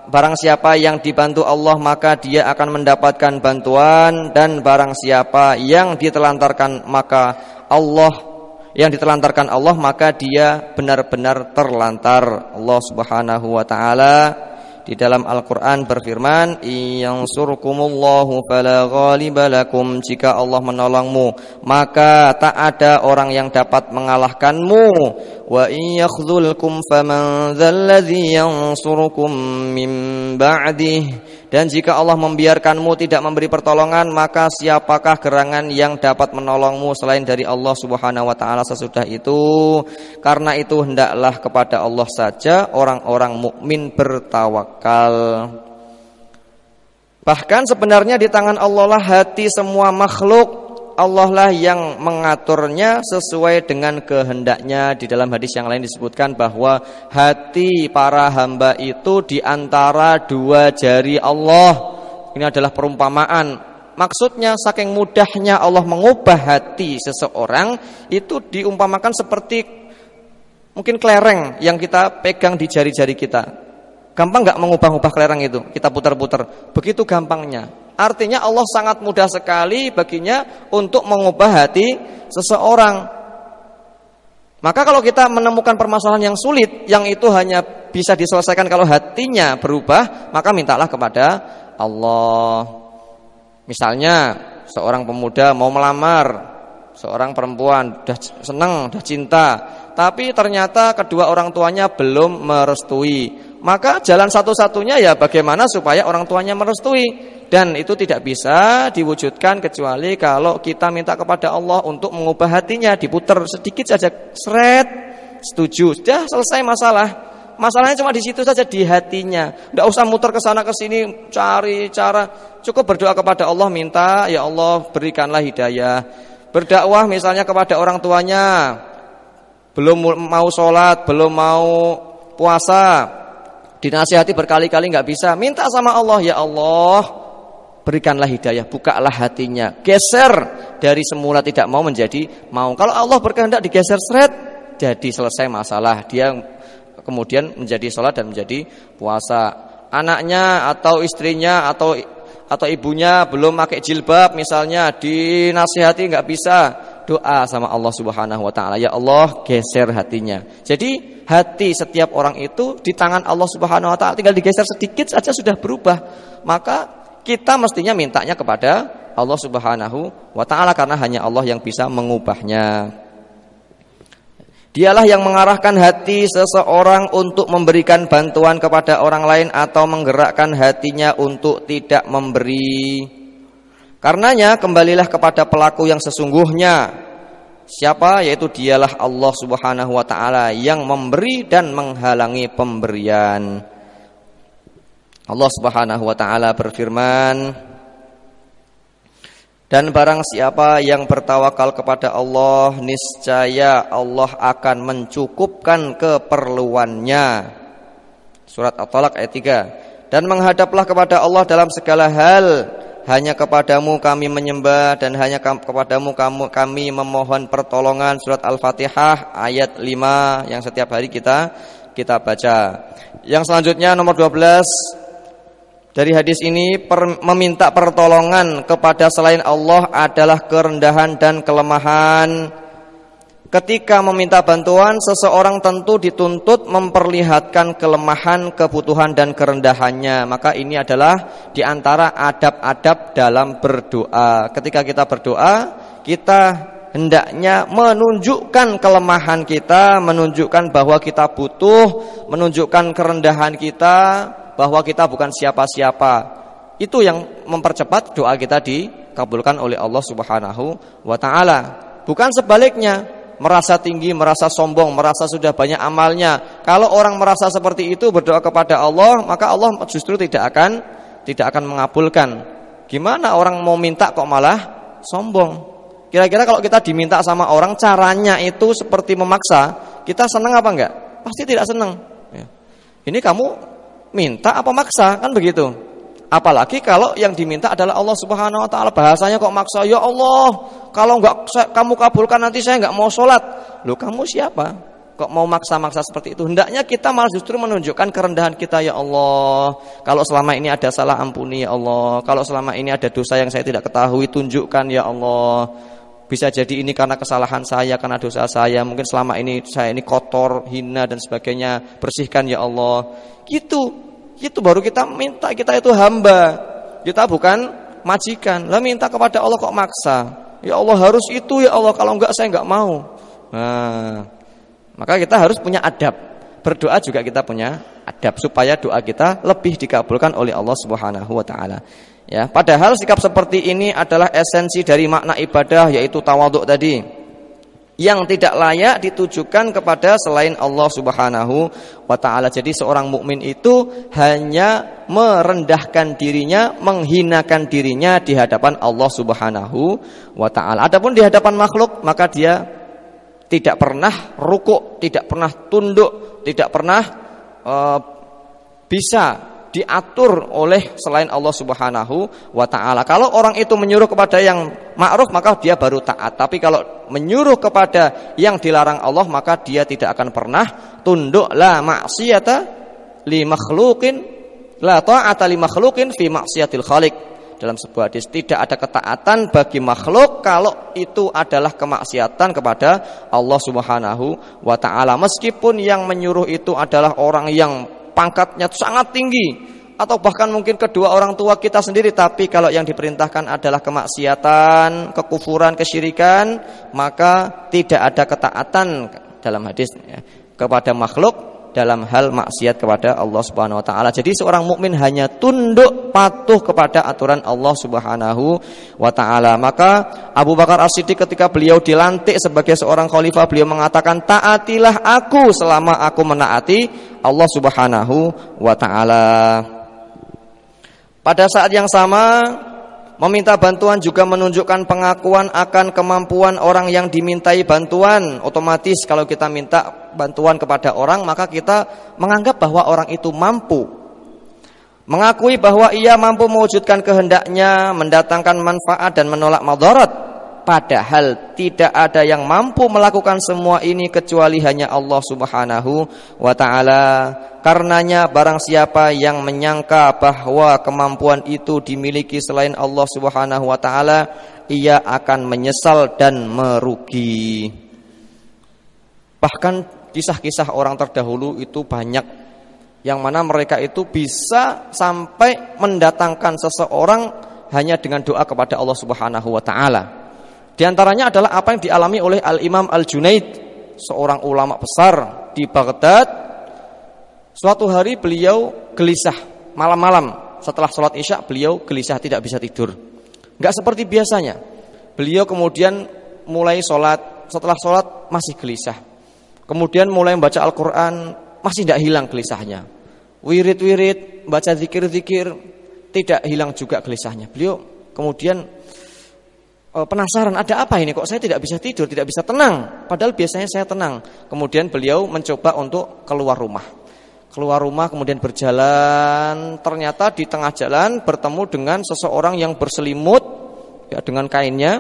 Barang siapa yang dibantu Allah maka dia akan mendapatkan bantuan, dan barang siapa yang ditelantarkan Allah maka dia benar-benar terlantar. Allah Subhanahu wa taala di dalam Al-Quran berfirman, "Yansurkumullahu fala ghaliba lakum." Jika Allah menolongmu, maka tak ada orang yang dapat mengalahkanmu. Wa in yakhdhulkum faman dzalladzi yansurukum min ba'dih. Dan jika Allah membiarkanmu tidak memberi pertolongan, maka siapakah gerangan yang dapat menolongmu selain dari Allah Subhanahu wa taala sesudah itu? Karena itu hendaklah kepada Allah saja orang-orang mukmin bertawakal. Bahkan sebenarnya di tangan Allah lah hati semua makhluk. Allah lah yang mengaturnya sesuai dengan kehendaknya. Di dalam hadis yang lain disebutkan bahwa hati para hamba itu di antara dua jari Allah. Ini adalah perumpamaan. Maksudnya saking mudahnya Allah mengubah hati seseorang, itu diumpamakan seperti Mungkin kelereng yang kita pegang di jari-jari kita. Gampang nggak mengubah-ubah kelereng itu? Kita putar-putar. Begitu gampangnya. Artinya Allah sangat mudah sekali baginya untuk mengubah hati seseorang. Maka kalau kita menemukan permasalahan yang sulit, yang itu hanya bisa diselesaikan kalau hatinya berubah, maka mintalah kepada Allah. Misalnya seorang pemuda mau melamar seorang perempuan, udah senang, udah cinta, tapi ternyata kedua orang tuanya belum merestui. Maka jalan satu-satunya ya bagaimana supaya orang tuanya merestui. Dan itu tidak bisa diwujudkan kecuali kalau kita minta kepada Allah untuk mengubah hatinya. Diputar sedikit saja, seret, setuju, sudah selesai masalah. Masalahnya cuma di situ saja, di hatinya. Tidak usah muter ke sana ke sini cari cara. Cukup berdoa kepada Allah, minta, ya Allah berikanlah hidayah. Berdakwah misalnya kepada orang tuanya, belum mau sholat, belum mau puasa, dinasihati berkali-kali nggak bisa, minta sama Allah, ya Allah berikanlah hidayah, bukalah hatinya, geser dari semula tidak mau menjadi mau. Kalau Allah berkehendak digeser seret, jadi selesai masalah. Dia kemudian menjadi sholat dan menjadi puasa. Anaknya atau istrinya atau ibunya belum pakai jilbab misalnya, dinasihati nggak bisa, doa sama Allah Subhanahu wa taala, ya Allah geser hatinya. Jadi hati setiap orang itu di tangan Allah Subhanahu wa taala, tinggal digeser sedikit saja sudah berubah. Maka kita mestinya mintanya kepada Allah Subhanahu wa taala karena hanya Allah yang bisa mengubahnya. Dialah yang mengarahkan hati seseorang untuk memberikan bantuan kepada orang lain atau menggerakkan hatinya untuk tidak memberi. Karenanya kembalilah kepada pelaku yang sesungguhnya. Siapa? Yaitu dialah Allah Subhanahu wa taala yang memberi dan menghalangi pemberian. Allah Subhanahu wa taala berfirman, dan barang siapa yang bertawakal kepada Allah, niscaya Allah akan mencukupkan keperluannya. Surat At-Talaq ayat 3. Dan menghadaplah kepada Allah dalam segala hal. Hanya kepadamu kami menyembah dan hanya kepadamu kami memohon pertolongan. Surat Al-Fatihah ayat 5 yang setiap hari kita baca. Yang selanjutnya nomor 12. Dari hadis ini meminta pertolongan kepada selain Allah adalah kerendahan dan kelemahan. Ketika meminta bantuan, seseorang tentu dituntut memperlihatkan kelemahan, kebutuhan dan kerendahannya. Maka ini adalah di antara adab-adab dalam berdoa. Ketika kita berdoa, kita hendaknya menunjukkan kelemahan kita, menunjukkan bahwa kita butuh, menunjukkan kerendahan kita, bahwa kita bukan siapa-siapa. Itu yang mempercepat doa kita dikabulkan oleh Allah Subhanahu wa taala. Bukan sebaliknya, merasa tinggi, merasa sombong, merasa sudah banyak amalnya. Kalau orang merasa seperti itu berdoa kepada Allah, maka Allah justru tidak akan mengabulkan. Gimana orang mau minta kok malah sombong? Kira-kira kalau kita diminta sama orang caranya itu seperti memaksa, kita senang apa enggak? Pasti tidak senang. Ini kamu minta apa maksa, kan begitu. Apalagi kalau yang diminta adalah Allah Subhanahu wa taala, bahasanya kok maksa. Ya Allah, kalau enggak kamu kabulkan nanti saya enggak mau sholat. Loh, kamu siapa? Kok mau maksa-maksa seperti itu? Hendaknya kita malah justru menunjukkan kerendahan kita. Ya Allah, kalau selama ini ada salah ampuni ya Allah. Kalau selama ini ada dosa yang saya tidak ketahui, tunjukkan ya Allah. Bisa jadi ini karena kesalahan saya, karena dosa saya. Mungkin selama ini saya ini kotor, hina dan sebagainya. Bersihkan ya Allah. Gitu baru kita minta, kita itu hamba. Kita bukan majikan. Lah minta kepada Allah kok maksa. Ya Allah harus itu ya Allah, kalau enggak saya enggak mau. Nah, maka kita harus punya adab. Berdoa juga kita punya adab supaya doa kita lebih dikabulkan oleh Allah Subhanahu wa taala. Ya, padahal sikap seperti ini adalah esensi dari makna ibadah, yaitu tawadhu tadi, yang tidak layak ditujukan kepada selain Allah Subhanahu wa taala. Jadi seorang mukmin itu hanya merendahkan dirinya, menghinakan dirinya di hadapan Allah Subhanahu wa taala. Adapun di hadapan makhluk, maka dia tidak pernah rukuk, tidak pernah tunduk, tidak pernah bisa diatur oleh selain Allah Subhanahu wa ta'ala. Kalau orang itu menyuruh kepada yang ma'ruf maka dia baru taat. Tapi kalau menyuruh kepada yang dilarang Allah maka dia tidak akan pernah tunduk. La ma'siyata li makhluqin, la ta'ata li makhluqin fi maksiatil khaliq. Dalam sebuah hadis, tidak ada ketaatan bagi makhluk kalau itu adalah kemaksiatan kepada Allah Subhanahu wa ta'ala. Meskipun yang menyuruh itu adalah orang yang pangkatnya sangat tinggi atau bahkan mungkin kedua orang tua kita sendiri, tapi kalau yang diperintahkan adalah kemaksiatan, kekufuran, kesyirikan, maka tidak ada ketaatan dalam hadis kepada makhluk dalam hal maksiat kepada Allah Subhanahu wa ta'ala. Jadi seorang mukmin hanya tunduk patuh kepada aturan Allah Subhanahu wa ta'ala. Maka Abu Bakar As-Siddiq ketika beliau dilantik sebagai seorang khalifah, beliau mengatakan, taatilah aku selama aku menaati Allah Subhanahu wa ta'ala. Pada saat yang sama, meminta bantuan juga menunjukkan pengakuan akan kemampuan orang yang dimintai bantuan. Otomatis kalau kita minta bantuan kepada orang, maka kita menganggap bahwa orang itu mampu. Mengakui bahwa ia mampu mewujudkan kehendaknya, mendatangkan manfaat dan menolak madarat. Padahal tidak ada yang mampu melakukan semua ini kecuali hanya Allah Subhanahu wa ta'ala. Karenanya barang siapa yang menyangka bahwa kemampuan itu dimiliki selain Allah Subhanahu wa ta'ala, ia akan menyesal dan merugi. Bahkan kisah-kisah orang terdahulu itu banyak, yang mana mereka itu bisa sampai mendatangkan seseorang hanya dengan doa kepada Allah Subhanahu wa ta'ala. Di antaranya adalah apa yang dialami oleh Al-Imam Al-Junaid, seorang ulama besar di Baghdad. Suatu hari beliau gelisah, malam-malam setelah sholat isya beliau gelisah, tidak bisa tidur. Enggak seperti biasanya. Beliau kemudian mulai sholat, setelah sholat masih gelisah. Kemudian mulai membaca Al-Quran, masih tidak hilang gelisahnya. Wirid-wirid, baca zikir-zikir, tidak hilang juga gelisahnya. Beliau kemudian penasaran, ada apa ini kok saya tidak bisa tidur, tidak bisa tenang, padahal biasanya saya tenang. Kemudian beliau mencoba untuk keluar rumah, kemudian berjalan. Ternyata di tengah jalan bertemu dengan seseorang yang berselimut ya, dengan kainnya.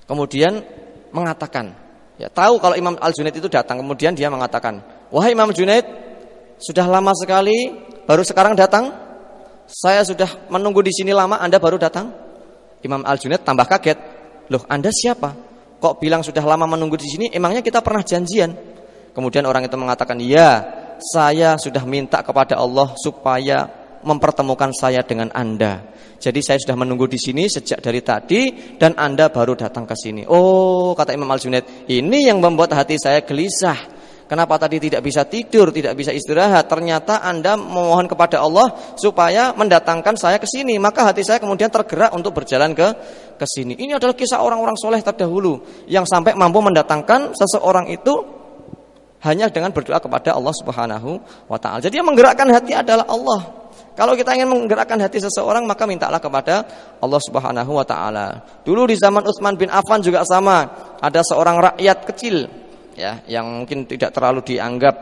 Kemudian mengatakan, ya tahu kalau Imam Al-Junaid itu datang. Kemudian dia mengatakan, wahai Imam Junaid, sudah lama sekali baru sekarang datang. Saya sudah menunggu di sini lama, Anda baru datang. Imam Al-Junaid tambah kaget. Loh, Anda siapa? Kok bilang sudah lama menunggu di sini? Emangnya kita pernah janjian? Kemudian orang itu mengatakan, ya, saya sudah minta kepada Allah supaya mempertemukan saya dengan Anda. Jadi saya sudah menunggu di sini sejak dari tadi dan Anda baru datang ke sini. Oh, kata Imam Al-Junaid, ini yang membuat hati saya gelisah. Kenapa tadi tidak bisa tidur, tidak bisa istirahat? Ternyata Anda memohon kepada Allah supaya mendatangkan saya ke sini. Maka hati saya kemudian tergerak untuk berjalan ke sini. Ini adalah kisah orang-orang soleh terdahulu yang sampai mampu mendatangkan seseorang itu hanya dengan berdoa kepada Allah Subhanahu wa ta'ala. Jadi yang menggerakkan hati adalah Allah. Kalau kita ingin menggerakkan hati seseorang, maka mintalah kepada Allah Subhanahu wa ta'ala. Dulu di zaman Utsman bin Affan juga sama. Ada seorang rakyat kecil, ya, yang mungkin tidak terlalu dianggap,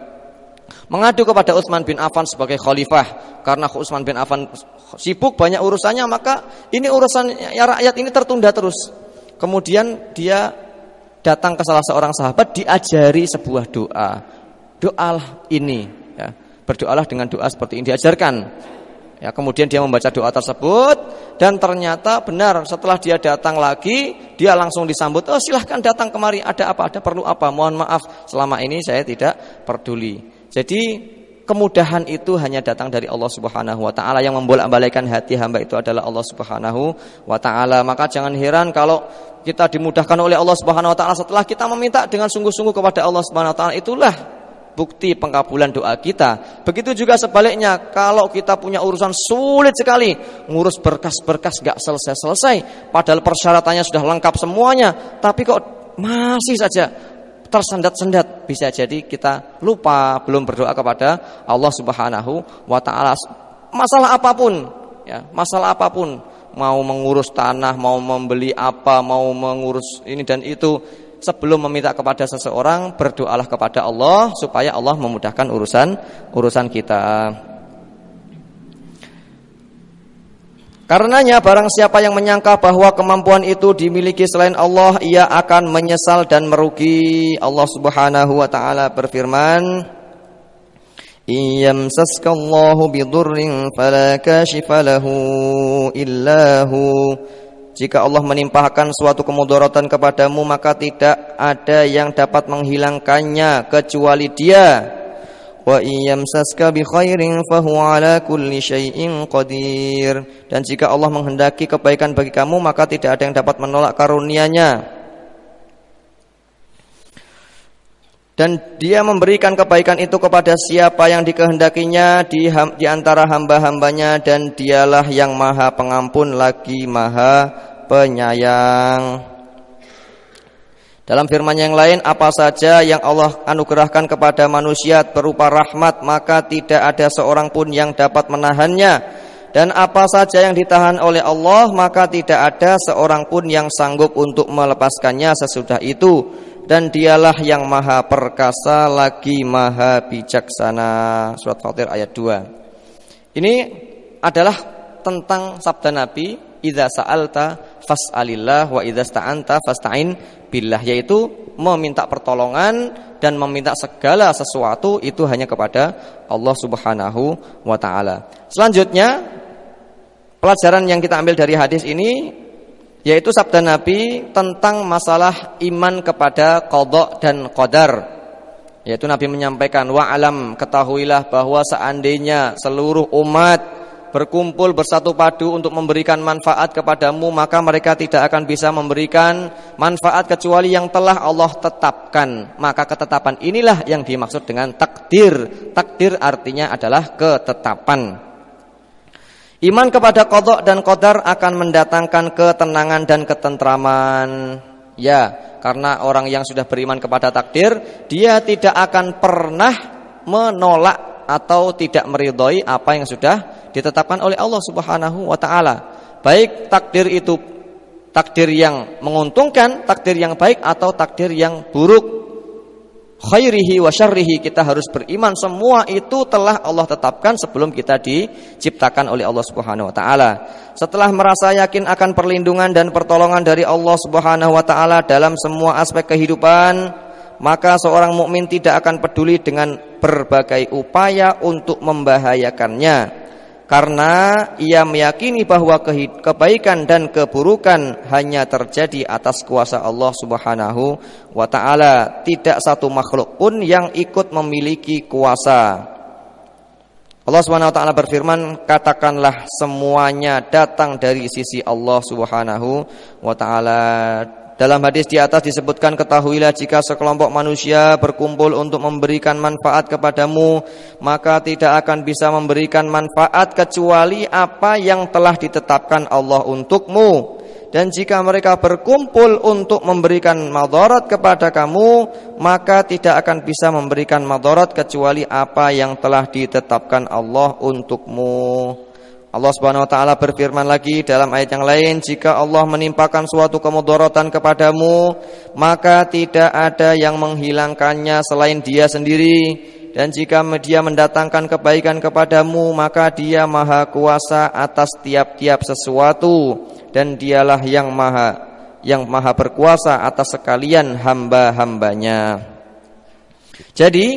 mengadu kepada Utsman bin Affan sebagai khalifah. Karena Utsman bin Affan sibuk banyak urusannya, maka ini urusan ya, rakyat ini tertunda terus. Kemudian dia datang ke salah seorang sahabat, diajari sebuah doa. Doalah ini, ya, berdoalah dengan doa seperti ini, diajarkan. Ya, kemudian dia membaca doa tersebut dan ternyata benar, setelah dia datang lagi, dia langsung disambut, oh silahkan datang kemari, ada apa, ada perlu apa, mohon maaf selama ini saya tidak peduli. Jadi kemudahan itu hanya datang dari Allah Subhanahu wa ta'ala. Yang membolak-balikkan hati hamba itu adalah Allah Subhanahu wa ta'ala. Maka jangan heran kalau kita dimudahkan oleh Allah Subhanahu wa ta'ala setelah kita meminta dengan sungguh-sungguh kepada Allah Subhanahu wa ta'ala. Itulah bukti pengkabulan doa kita. Begitu juga sebaliknya, kalau kita punya urusan sulit sekali, ngurus berkas-berkas gak selesai-selesai, padahal persyaratannya sudah lengkap semuanya, tapi kok masih saja tersendat-sendat, bisa jadi kita lupa, belum berdoa kepada Allah Subhanahu wa ta'ala. Masalah apapun, ya, masalah apapun, mau mengurus tanah, mau membeli apa, mau mengurus ini dan itu, sebelum meminta kepada seseorang, berdoalah kepada Allah supaya Allah memudahkan urusan kita. Karenanya barang siapa yang menyangka bahwa kemampuan itu dimiliki selain Allah, ia akan menyesal dan merugi. Allah Subhanahu wa taala berfirman, "Iyamsaskallahu bidurrin fala kashifa lahu illahu." Jika Allah menimpakan suatu kemudaratan kepadamu, maka tidak ada yang dapat menghilangkannya kecuali Dia. Wa iyamsaska bi khairin fahuwa ala kulli syai'in qadir. Dan jika Allah menghendaki kebaikan bagi kamu, maka tidak ada yang dapat menolak karunia-Nya. Dan Dia memberikan kebaikan itu kepada siapa yang dikehendakinya di antara hamba-hambanya, dan Dialah yang Maha Pengampun lagi Maha Penyayang. Dalam firman yang lain, apa saja yang Allah anugerahkan kepada manusia berupa rahmat, maka tidak ada seorang pun yang dapat menahannya. Dan apa saja yang ditahan oleh Allah, maka tidak ada seorang pun yang sanggup untuk melepaskannya sesudah itu. Dan Dialah yang Maha Perkasa lagi Maha Bijaksana. Surat Fatir ayat 2. Ini adalah tentang sabda Nabi, idza sa'alta fas'alillah wa idza sta'anta fasta'in billah, yaitu meminta pertolongan dan meminta segala sesuatu itu hanya kepada Allah Subhanahu wa taala. Selanjutnya, pelajaran yang kita ambil dari hadis ini yaitu sabda Nabi tentang masalah iman kepada qada dan qadar. Yaitu Nabi menyampaikan, wa'alam, ketahuilah bahwa seandainya seluruh umat berkumpul bersatu padu untuk memberikan manfaat kepadamu, maka mereka tidak akan bisa memberikan manfaat kecuali yang telah Allah tetapkan. Maka ketetapan inilah yang dimaksud dengan takdir. Takdir artinya adalah ketetapan. Iman kepada qada dan qadar akan mendatangkan ketenangan dan ketentraman. Ya, karena orang yang sudah beriman kepada takdir, dia tidak akan pernah menolak atau tidak meridhoi apa yang sudah ditetapkan oleh Allah Subhanahu wa taala. Baik takdir itu takdir yang menguntungkan, takdir yang baik atau takdir yang buruk. Khairihi wa syarrihi, kita harus beriman semua itu telah Allah tetapkan sebelum kita diciptakan oleh Allah Subhanahu wa taala. Setelah merasa yakin akan perlindungan dan pertolongan dari Allah Subhanahu wa taala dalam semua aspek kehidupan, maka seorang mukmin tidak akan peduli dengan berbagai upaya untuk membahayakannya, karena ia meyakini bahwa kebaikan dan keburukan hanya terjadi atas kuasa Allah Subhanahu wa taala. Tidak satu makhluk pun yang ikut memiliki kuasa. Allah Subhanahu wa taala berfirman, katakanlah semuanya datang dari sisi Allah Subhanahu wa taala. Dalam hadis di atas disebutkan, ketahuilah jika sekelompok manusia berkumpul untuk memberikan manfaat kepadamu, maka tidak akan bisa memberikan manfaat kecuali apa yang telah ditetapkan Allah untukmu. Dan jika mereka berkumpul untuk memberikan madarat kepada kamu, maka tidak akan bisa memberikan madarat kecuali apa yang telah ditetapkan Allah untukmu. Allah Subhanahu wa taala berfirman lagi dalam ayat yang lain, jika Allah menimpakan suatu kemudaratan kepadamu, maka tidak ada yang menghilangkannya selain Dia sendiri. Dan jika Dia mendatangkan kebaikan kepadamu, maka Dia Maha Kuasa atas tiap-tiap sesuatu, dan Dialah yang maha berkuasa atas sekalian hamba-hambanya. Jadi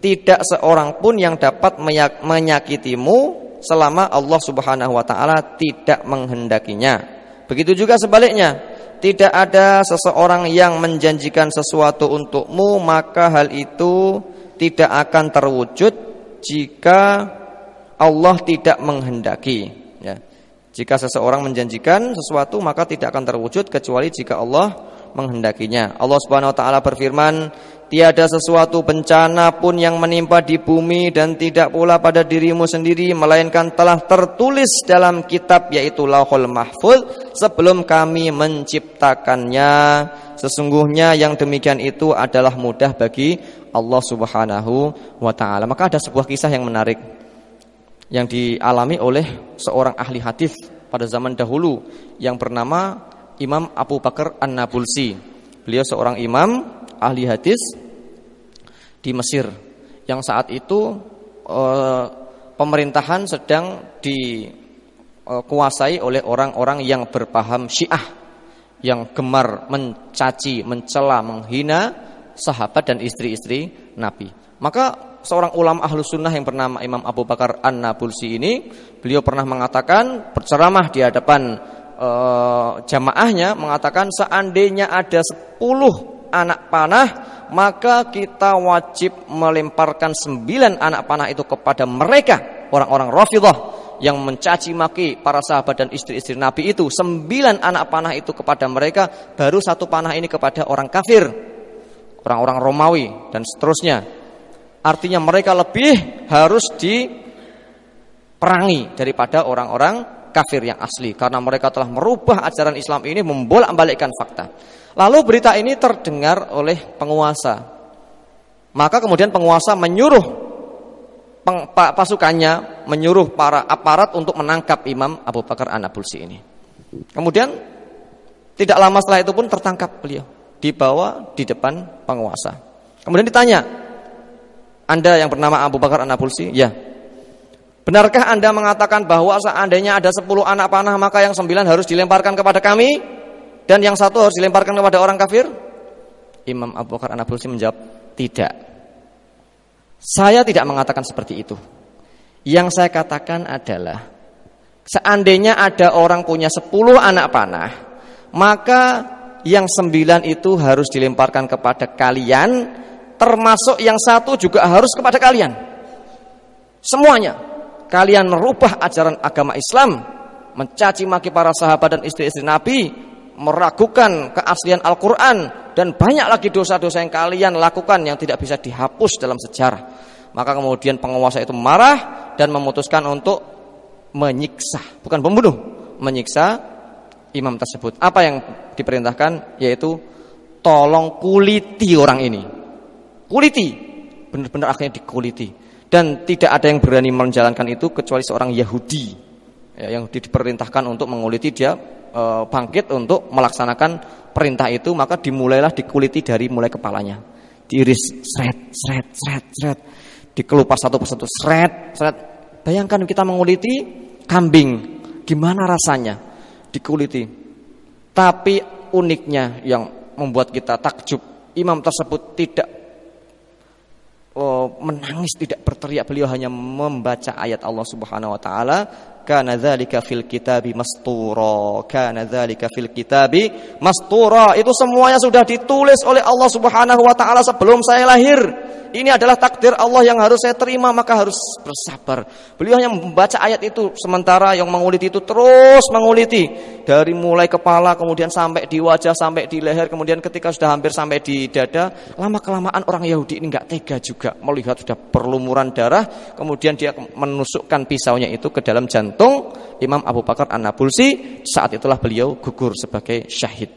tidak seorang pun yang dapat menyakitimu selama Allah Subhanahu wa taala tidak menghendakinya. Begitu juga sebaliknya, tidak ada seseorang yang menjanjikan sesuatu untukmu, maka hal itu tidak akan terwujud jika Allah tidak menghendaki. Ya. Jika seseorang menjanjikan sesuatu, maka tidak akan terwujud kecuali jika Allah menghendakinya. Allah Subhanahu wa taala berfirman, tiada sesuatu bencana pun yang menimpa di bumi dan tidak pula pada dirimu sendiri, melainkan telah tertulis dalam kitab, yaitu Lauhul Mahfuz, sebelum kami menciptakannya. Sesungguhnya yang demikian itu adalah mudah bagi Allah Subhanahu wa taala. Maka ada sebuah kisah yang menarik yang dialami oleh seorang ahli hadis pada zaman dahulu yang bernama Imam Abu Bakar An-Nabulsi. Beliau seorang imam ahli hadis di Mesir yang saat itu pemerintahan sedang dikuasai oleh orang-orang yang berpaham Syiah, yang gemar mencaci, mencela, menghina sahabat dan istri-istri Nabi. Maka seorang ulama Ahlus Sunnah yang bernama Imam Abu Bakar An-Nabulsi ini, beliau pernah mengatakan, berceramah di hadapan jamaahnya, mengatakan seandainya ada 10 anak panah, maka kita wajib melemparkan 9 anak panah itu kepada mereka, orang-orang Rafidhah yang mencaci maki para sahabat dan istri-istri Nabi itu. 9 anak panah itu kepada mereka, baru 1 panah ini kepada orang kafir, orang-orang Romawi dan seterusnya. Artinya mereka lebih harus diperangi daripada orang-orang kafir yang asli, karena mereka telah merubah ajaran Islam ini, membolak-balikkan fakta. Lalu berita ini terdengar oleh penguasa. Maka kemudian penguasa menyuruh pasukannya, menyuruh para aparat untuk menangkap Imam Abu Bakar An-Nabulsi ini. Kemudian tidak lama setelah itu pun tertangkap beliau, dibawa di depan penguasa. Kemudian ditanya, Anda yang bernama Abu Bakar An-Nabulsi? Ya. Benarkah Anda mengatakan bahwa seandainya ada 10 anak panah, maka yang 9 harus dilemparkan kepada kami dan yang 1 harus dilemparkan kepada orang kafir? Imam Abu Bakar An-Nabulsi menjawab, tidak. Saya tidak mengatakan seperti itu. Yang saya katakan adalah, seandainya ada orang punya 10 anak panah, maka yang 9 itu harus dilemparkan kepada kalian, termasuk yang 1 juga harus kepada kalian. Semuanya. Kalian merubah ajaran agama Islam, mencaci maki para sahabat dan istri-istri Nabi, meragukan keaslian Al-Quran, dan banyak lagi dosa-dosa yang kalian lakukan yang tidak bisa dihapus dalam sejarah. Maka kemudian penguasa itu marah dan memutuskan untuk menyiksa, bukan membunuh, menyiksa imam tersebut. Apa yang diperintahkan? Yaitu tolong kuliti orang ini. Kuliti, benar-benar akhirnya dikuliti. Dan tidak ada yang berani menjalankan itu kecuali seorang Yahudi, ya, yang diperintahkan untuk menguliti. Dia bangkit untuk melaksanakan perintah itu. Maka dimulailah dikuliti dari mulai kepalanya, diiris sret, dikelupas satu persatu sret. Bayangkan kita menguliti kambing, gimana rasanya dikuliti. Tapi uniknya yang membuat kita takjub, imam tersebut tidak menangis, tidak berteriak. Beliau hanya membaca ayat Allah Subhanahu wa taala, kana dzalika fil kitabi mastura, kana dzalika fil kitabi mastura. Itu semuanya sudah ditulis oleh Allah Subhanahu wa taala sebelum saya lahir. Ini adalah takdir Allah yang harus saya terima, maka harus bersabar. Beliau hanya membaca ayat itu, sementara yang menguliti itu terus menguliti dari mulai kepala, kemudian sampai di wajah, sampai di leher, kemudian ketika sudah hampir sampai di dada. Lama-kelamaan orang Yahudi ini enggak tega juga melihat sudah berlumuran darah, kemudian dia menusukkan pisaunya itu ke dalam jantung Imam Abu Bakar An-Nabulsi. Saat itulah beliau gugur sebagai syahid.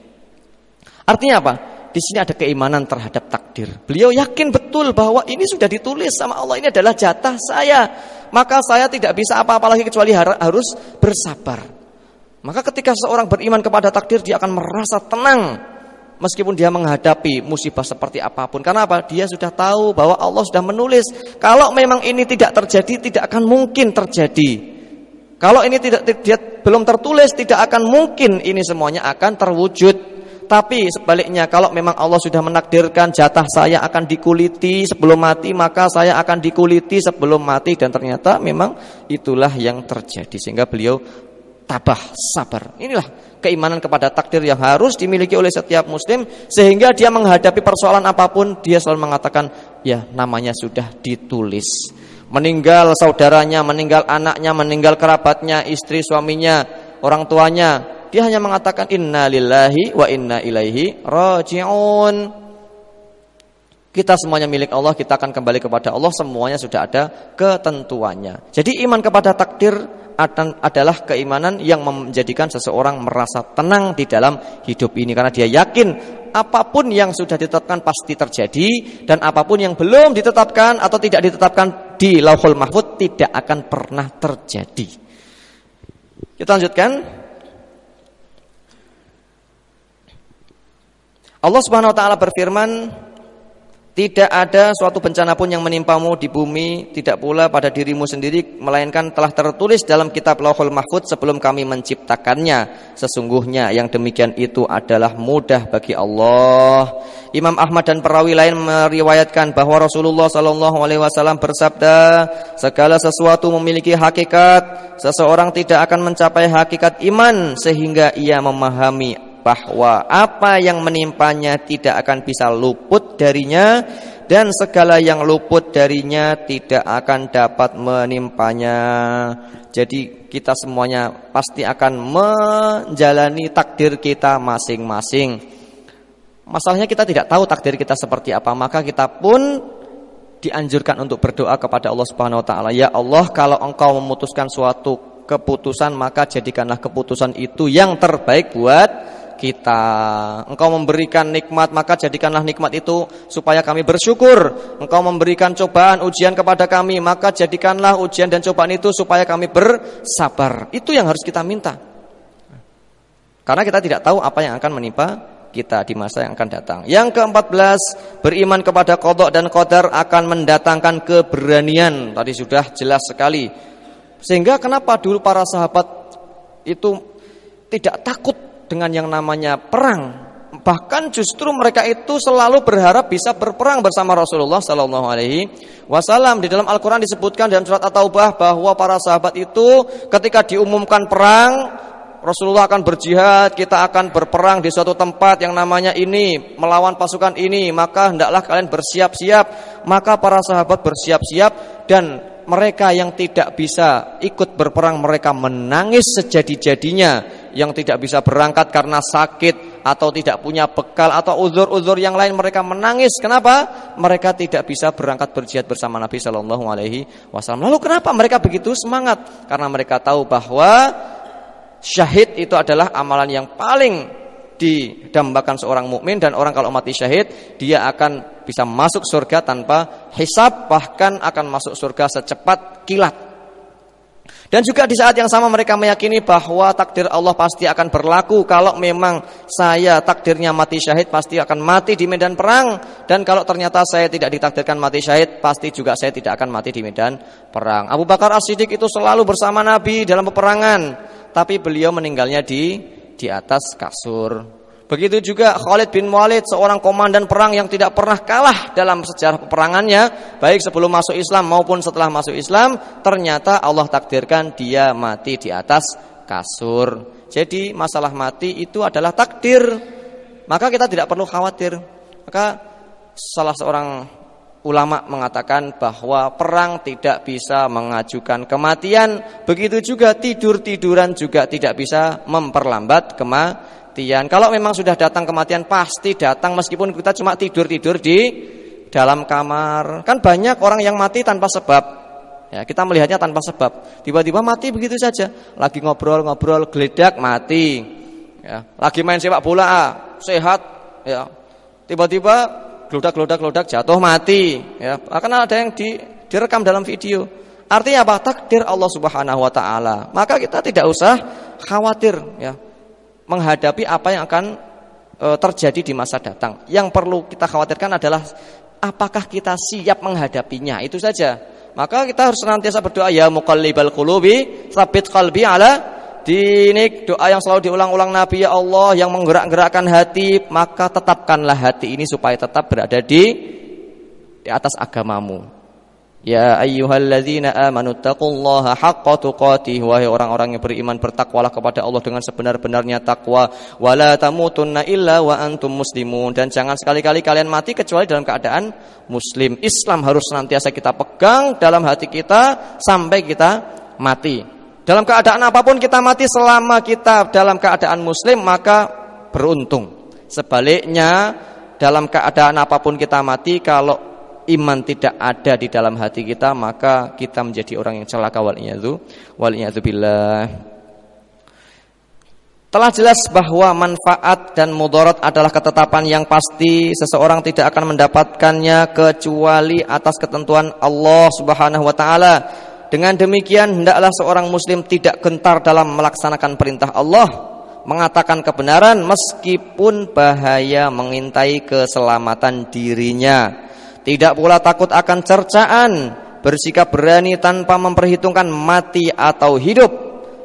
Artinya apa? Di sini ada keimanan terhadap takdir. Beliau yakin betul bahwa ini sudah ditulis sama Allah, ini adalah jatah saya. Maka saya tidak bisa apa-apa lagi kecuali harus bersabar. Maka ketika seorang beriman kepada takdir, dia akan merasa tenang meskipun dia menghadapi musibah seperti apapun. Karena apa? Dia sudah tahu bahwa Allah sudah menulis. Kalau memang ini tidak terjadi, tidak akan mungkin terjadi. Kalau ini belum tertulis, tidak akan mungkin ini semuanya akan terwujud. Tapi sebaliknya, kalau memang Allah sudah menakdirkan jatah saya akan dikuliti sebelum mati, maka saya akan dikuliti sebelum mati. Dan ternyata memang itulah yang terjadi. Sehingga beliau tabah, sabar. Inilah keimanan kepada takdir yang harus dimiliki oleh setiap muslim. Sehingga dia menghadapi persoalan apapun, dia selalu mengatakan, ya namanya sudah ditulis. Meninggal saudaranya, meninggal anaknya, meninggal kerabatnya, istri, suaminya, orang tuanya, dia hanya mengatakan inna lillahi wa inna ilaihi raji'un. Kita semuanya milik Allah, kita akan kembali kepada Allah, semuanya sudah ada ketentuannya. Jadi iman kepada takdir adalah keimanan yang menjadikan seseorang merasa tenang di dalam hidup ini, karena dia yakin apapun yang sudah ditetapkan pasti terjadi, dan apapun yang belum ditetapkan atau tidak ditetapkan di Lauhul Mahfuz tidak akan pernah terjadi. Kita lanjutkan. Allah Subhanahu wa taala berfirman, Tidak ada suatu bencana pun yang menimpamu di bumi, tidak pula pada dirimu sendiri, melainkan telah tertulis dalam kitab Lauhul Mahfuz sebelum kami menciptakannya. Sesungguhnya yang demikian itu adalah mudah bagi Allah. Imam Ahmad dan perawi lain meriwayatkan bahwa Rasulullah SAW bersabda, segala sesuatu memiliki hakikat. Seseorang tidak akan mencapai hakikat iman sehingga ia memahami bahwa apa yang menimpanya tidak akan bisa luput darinya, dan segala yang luput darinya tidak akan dapat menimpanya. Jadi kita semuanya pasti akan menjalani takdir kita masing-masing. Masalahnya kita tidak tahu takdir kita seperti apa, maka kita pun dianjurkan untuk berdoa kepada Allah Subhanahu wa taala. Ya Allah, kalau Engkau memutuskan suatu keputusan, maka jadikanlah keputusan itu yang terbaik buat kita. Engkau memberikan nikmat, maka jadikanlah nikmat itu supaya kami bersyukur. Engkau memberikan cobaan, ujian kepada kami, maka jadikanlah ujian dan cobaan itu supaya kami bersabar. Itu yang harus kita minta. Karena kita tidak tahu apa yang akan menimpa kita di masa yang akan datang. Yang ke-14, beriman kepada qada dan qadar akan mendatangkan keberanian. Tadi sudah jelas sekali. Sehingga kenapa dulu para sahabat itu tidak takut dengan yang namanya perang. Bahkan justru mereka itu selalu berharap bisa berperang bersama Rasulullah sallallahu alaihi wasallam. Di dalam Al-Qur'an disebutkan dalam surat At-Taubah bahwa para sahabat itu ketika diumumkan perang, Rasulullah akan berjihad, kita akan berperang di suatu tempat yang namanya ini, melawan pasukan ini, maka hendaklah kalian bersiap-siap. Maka para sahabat bersiap-siap, dan mereka yang tidak bisa ikut berperang, mereka menangis sejadi-jadinya. Yang tidak bisa berangkat karena sakit atau tidak punya bekal atau uzur-uzur yang lain, mereka menangis. Kenapa? Mereka tidak bisa berangkat berjihad bersama Nabi Shallallahu Alaihi Wasallam. Lalu kenapa mereka begitu semangat? Karena mereka tahu bahwa syahid itu adalah amalan yang paling didambakan seorang mukmin, dan orang kalau mati syahid dia akan bisa masuk surga tanpa hisab, bahkan akan masuk surga secepat kilat. Dan juga di saat yang sama mereka meyakini bahwa takdir Allah pasti akan berlaku. Kalau memang saya takdirnya mati syahid, pasti akan mati di medan perang. Dan kalau ternyata saya tidak ditakdirkan mati syahid, pasti juga saya tidak akan mati di medan perang. Abu Bakar As-Siddiq itu selalu bersama Nabi dalam peperangan, tapi beliau meninggalnya di atas kasur. Begitu juga Khalid bin Walid, seorang komandan perang yang tidak pernah kalah dalam sejarah peperangannya, baik sebelum masuk Islam maupun setelah masuk Islam. Ternyata Allah takdirkan dia mati di atas kasur. Jadi masalah mati itu adalah takdir, maka kita tidak perlu khawatir. Maka salah seorang ulama mengatakan bahwa perang tidak bisa mengajukan kematian. Begitu juga tidur-tiduran juga tidak bisa memperlambat kematian. Kalau memang sudah datang kematian, pasti datang meskipun kita cuma tidur-tidur di dalam kamar. Kan banyak orang yang mati tanpa sebab. Ya, kita melihatnya tanpa sebab. Tiba-tiba mati begitu saja. Lagi ngobrol-ngobrol geledak mati. Ya, lagi main sepak bola sehat, ya. Tiba-tiba geludak jatuh mati. Ya, karena ada yang direkam dalam video. Artinya apa? Takdir Allah Subhanahu wa taala. Maka kita tidak usah khawatir, ya, menghadapi apa yang akan terjadi di masa datang. Yang perlu kita khawatirkan adalah apakah kita siap menghadapinya, itu saja. Maka kita harus senantiasa berdoa, ya muqallibal qulubi tsabbit qalbi ala dinik. Doa yang selalu diulang-ulang Nabi, ya Allah yang menggerak-gerakkan hati, maka tetapkanlah hati ini supaya tetap berada di atas agamamu. Ya ayyuhalladzina amanu taqullaha haqqa tuqatih, wahai orang-orang yang beriman, bertakwalah kepada Allah dengan sebenar-benarnya takwa. Wala tamutunna illa wa antum muslimun, dan jangan sekali-kali kalian mati kecuali dalam keadaan muslim. Islam harus senantiasa kita pegang dalam hati kita sampai kita mati. Dalam keadaan apapun kita mati, selama kita dalam keadaan muslim maka beruntung. Sebaliknya, dalam keadaan apapun kita mati, kalau iman tidak ada di dalam hati kita, maka kita menjadi orang yang celaka, waliyadzubillah. Telah jelas bahwa manfaat dan mudarat adalah ketetapan yang pasti. Seseorang tidak akan mendapatkannya kecuali atas ketentuan Allah Subhanahu wa taala. Dengan demikian, hendaklah seorang muslim tidak gentar dalam melaksanakan perintah Allah, mengatakan kebenaran meskipun bahaya mengintai keselamatan dirinya. Tidak pula takut akan cercaan, bersikap berani tanpa memperhitungkan mati atau hidup.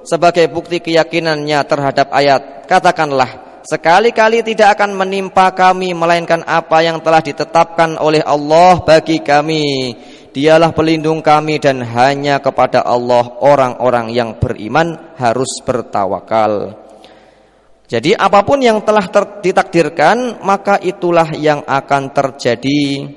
Sebagai bukti keyakinannya terhadap ayat, katakanlah, sekali-kali tidak akan menimpa kami melainkan apa yang telah ditetapkan oleh Allah bagi kami. Dialah pelindung kami dan hanya kepada Allah orang-orang yang beriman harus bertawakal. Jadi apapun yang telah ditakdirkan, maka itulah yang akan terjadi.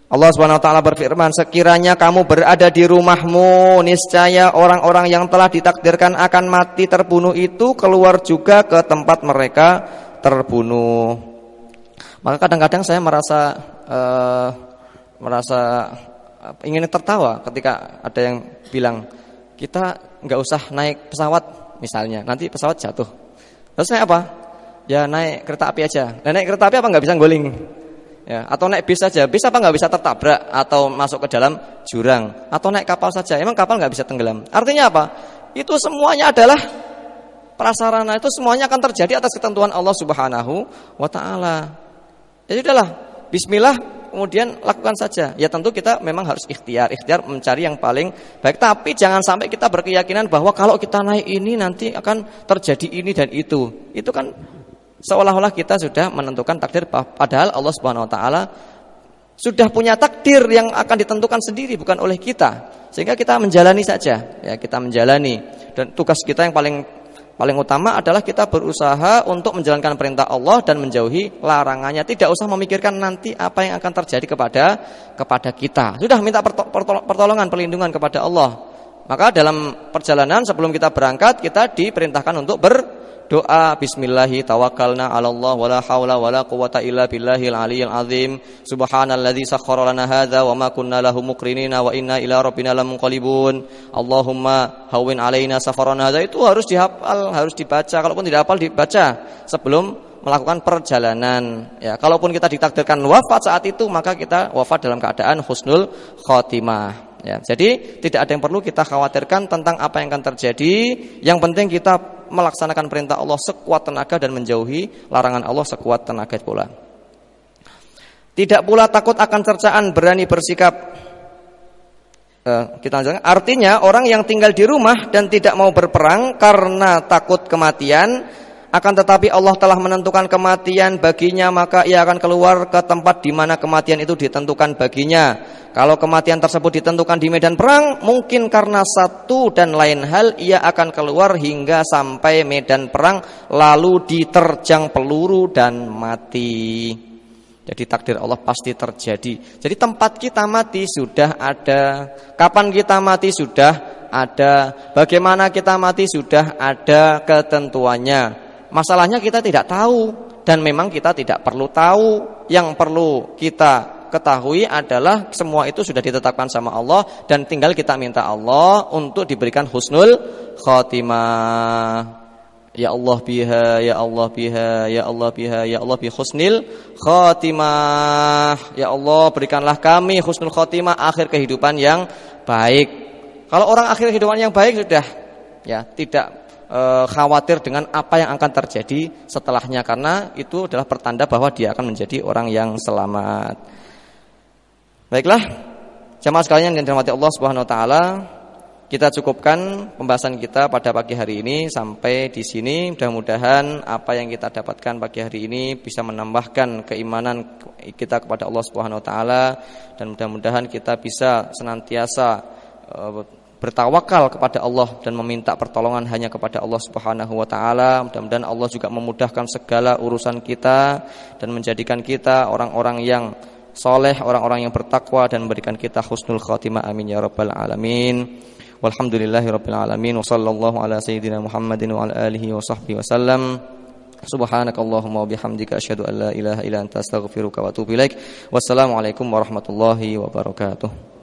Allah Subhanahu wa taala berfirman, sekiranya kamu berada di rumahmu, niscaya orang-orang yang telah ditakdirkan akan mati terbunuh itu keluar juga ke tempat mereka terbunuh. Maka kadang-kadang saya merasa ingin tertawa ketika ada yang bilang, kita nggak usah naik pesawat misalnya, nanti pesawat jatuh. Terus naik apa? Ya naik kereta api aja. Nah, naik kereta api apa nggak bisa guling? Ya, atau naik bis saja. Bis apa nggak bisa tertabrak atau masuk ke dalam jurang? Atau naik kapal saja. Emang kapal nggak bisa tenggelam? Artinya apa? Itu semuanya adalah prasarana, itu semuanya akan terjadi atas ketentuan Allah Subhanahu wa taala. Jadi udahlah, bismillah, kemudian lakukan saja. Ya tentu kita memang harus ikhtiar mencari yang paling baik. Tapi jangan sampai kita berkeyakinan bahwa kalau kita naik ini nanti akan terjadi ini dan itu. Itu kan seolah-olah kita sudah menentukan takdir, padahal Allah Subhanahu wa taala sudah punya takdir yang akan ditentukan sendiri, bukan oleh kita. Sehingga kita menjalani saja, ya kita menjalani. Dan tugas kita yang paling utama adalah kita berusaha untuk menjalankan perintah Allah dan menjauhi larangannya. Tidak usah memikirkan nanti apa yang akan terjadi kepada kita. Sudah minta pertolongan, perlindungan kepada Allah. Maka dalam perjalanan sebelum kita berangkat, kita diperintahkan untuk berdoa, bismillahi tawakkalna 'alallah wala haula wala quwata illa billahil aliyyil azim. Subhanalladzi sakhkhara lana hadza wa ma kunna lahu muqrinina wa inna ila rabbina lamunqalibun. Allahumma hawwin alaina safarana hadza. Itu harus dihafal, harus dibaca. Kalaupun tidak hafal, dibaca sebelum melakukan perjalanan. Ya, kalaupun kita ditakdirkan wafat saat itu, maka kita wafat dalam keadaan husnul khotimah. Ya, jadi tidak ada yang perlu kita khawatirkan tentang apa yang akan terjadi. Yang penting kita melaksanakan perintah Allah sekuat tenaga dan menjauhi larangan Allah sekuat tenaga pula. Tidak pula takut akan cercaan, berani bersikap. Artinya orang yang tinggal di rumah dan tidak mau berperang karena takut kematian, akan tetapi Allah telah menentukan kematian baginya, maka ia akan keluar ke tempat di mana kematian itu ditentukan baginya. Kalau kematian tersebut ditentukan di medan perang, mungkin karena satu dan lain hal ia akan keluar hingga sampai medan perang lalu diterjang peluru dan mati. Jadi takdir Allah pasti terjadi. Jadi tempat kita mati sudah ada, kapan kita mati sudah ada, bagaimana kita mati sudah ada ketentuannya. Masalahnya kita tidak tahu dan memang kita tidak perlu tahu. Yang perlu kita ketahui adalah semua itu sudah ditetapkan sama Allah dan tinggal kita minta Allah untuk diberikan husnul khotimah. Ya Allah biha, ya Allah biha, ya Allah biha, ya Allah bi husnil khotimah. Ya Allah berikanlah kami husnul khotimah, akhir kehidupan yang baik. Kalau orang akhir kehidupan yang baik sudah ya tidak khawatir dengan apa yang akan terjadi setelahnya, karena itu adalah pertanda bahwa dia akan menjadi orang yang selamat. Baiklah, jamaah sekalian yang dirahmati Allah Subhanahu wa taala, kita cukupkan pembahasan kita pada pagi hari ini sampai di sini. Mudah-mudahan apa yang kita dapatkan pagi hari ini bisa menambahkan keimanan kita kepada Allah Subhanahu wa taala, dan mudah-mudahan kita bisa senantiasa bertawakal kepada Allah dan meminta pertolongan hanya kepada Allah Subhanahu wa taala. Mudah-mudahan Allah juga memudahkan segala urusan kita dan menjadikan kita orang-orang yang soleh, orang-orang yang bertakwa, dan memberikan kita husnul khotimah. Amin ya rabbal alamin. Walhamdulillahirabbil alamin. Wa sallallahu ala sayyidina Muhammadin wa ala alihi wa sahbihi wasallam. Subhanakallahumma wa bihamdika asyhadu an la ilaha illa anta astaghfiruka wa atubu ilaik. Wassalamualaikum warahmatullahi wabarakatuh.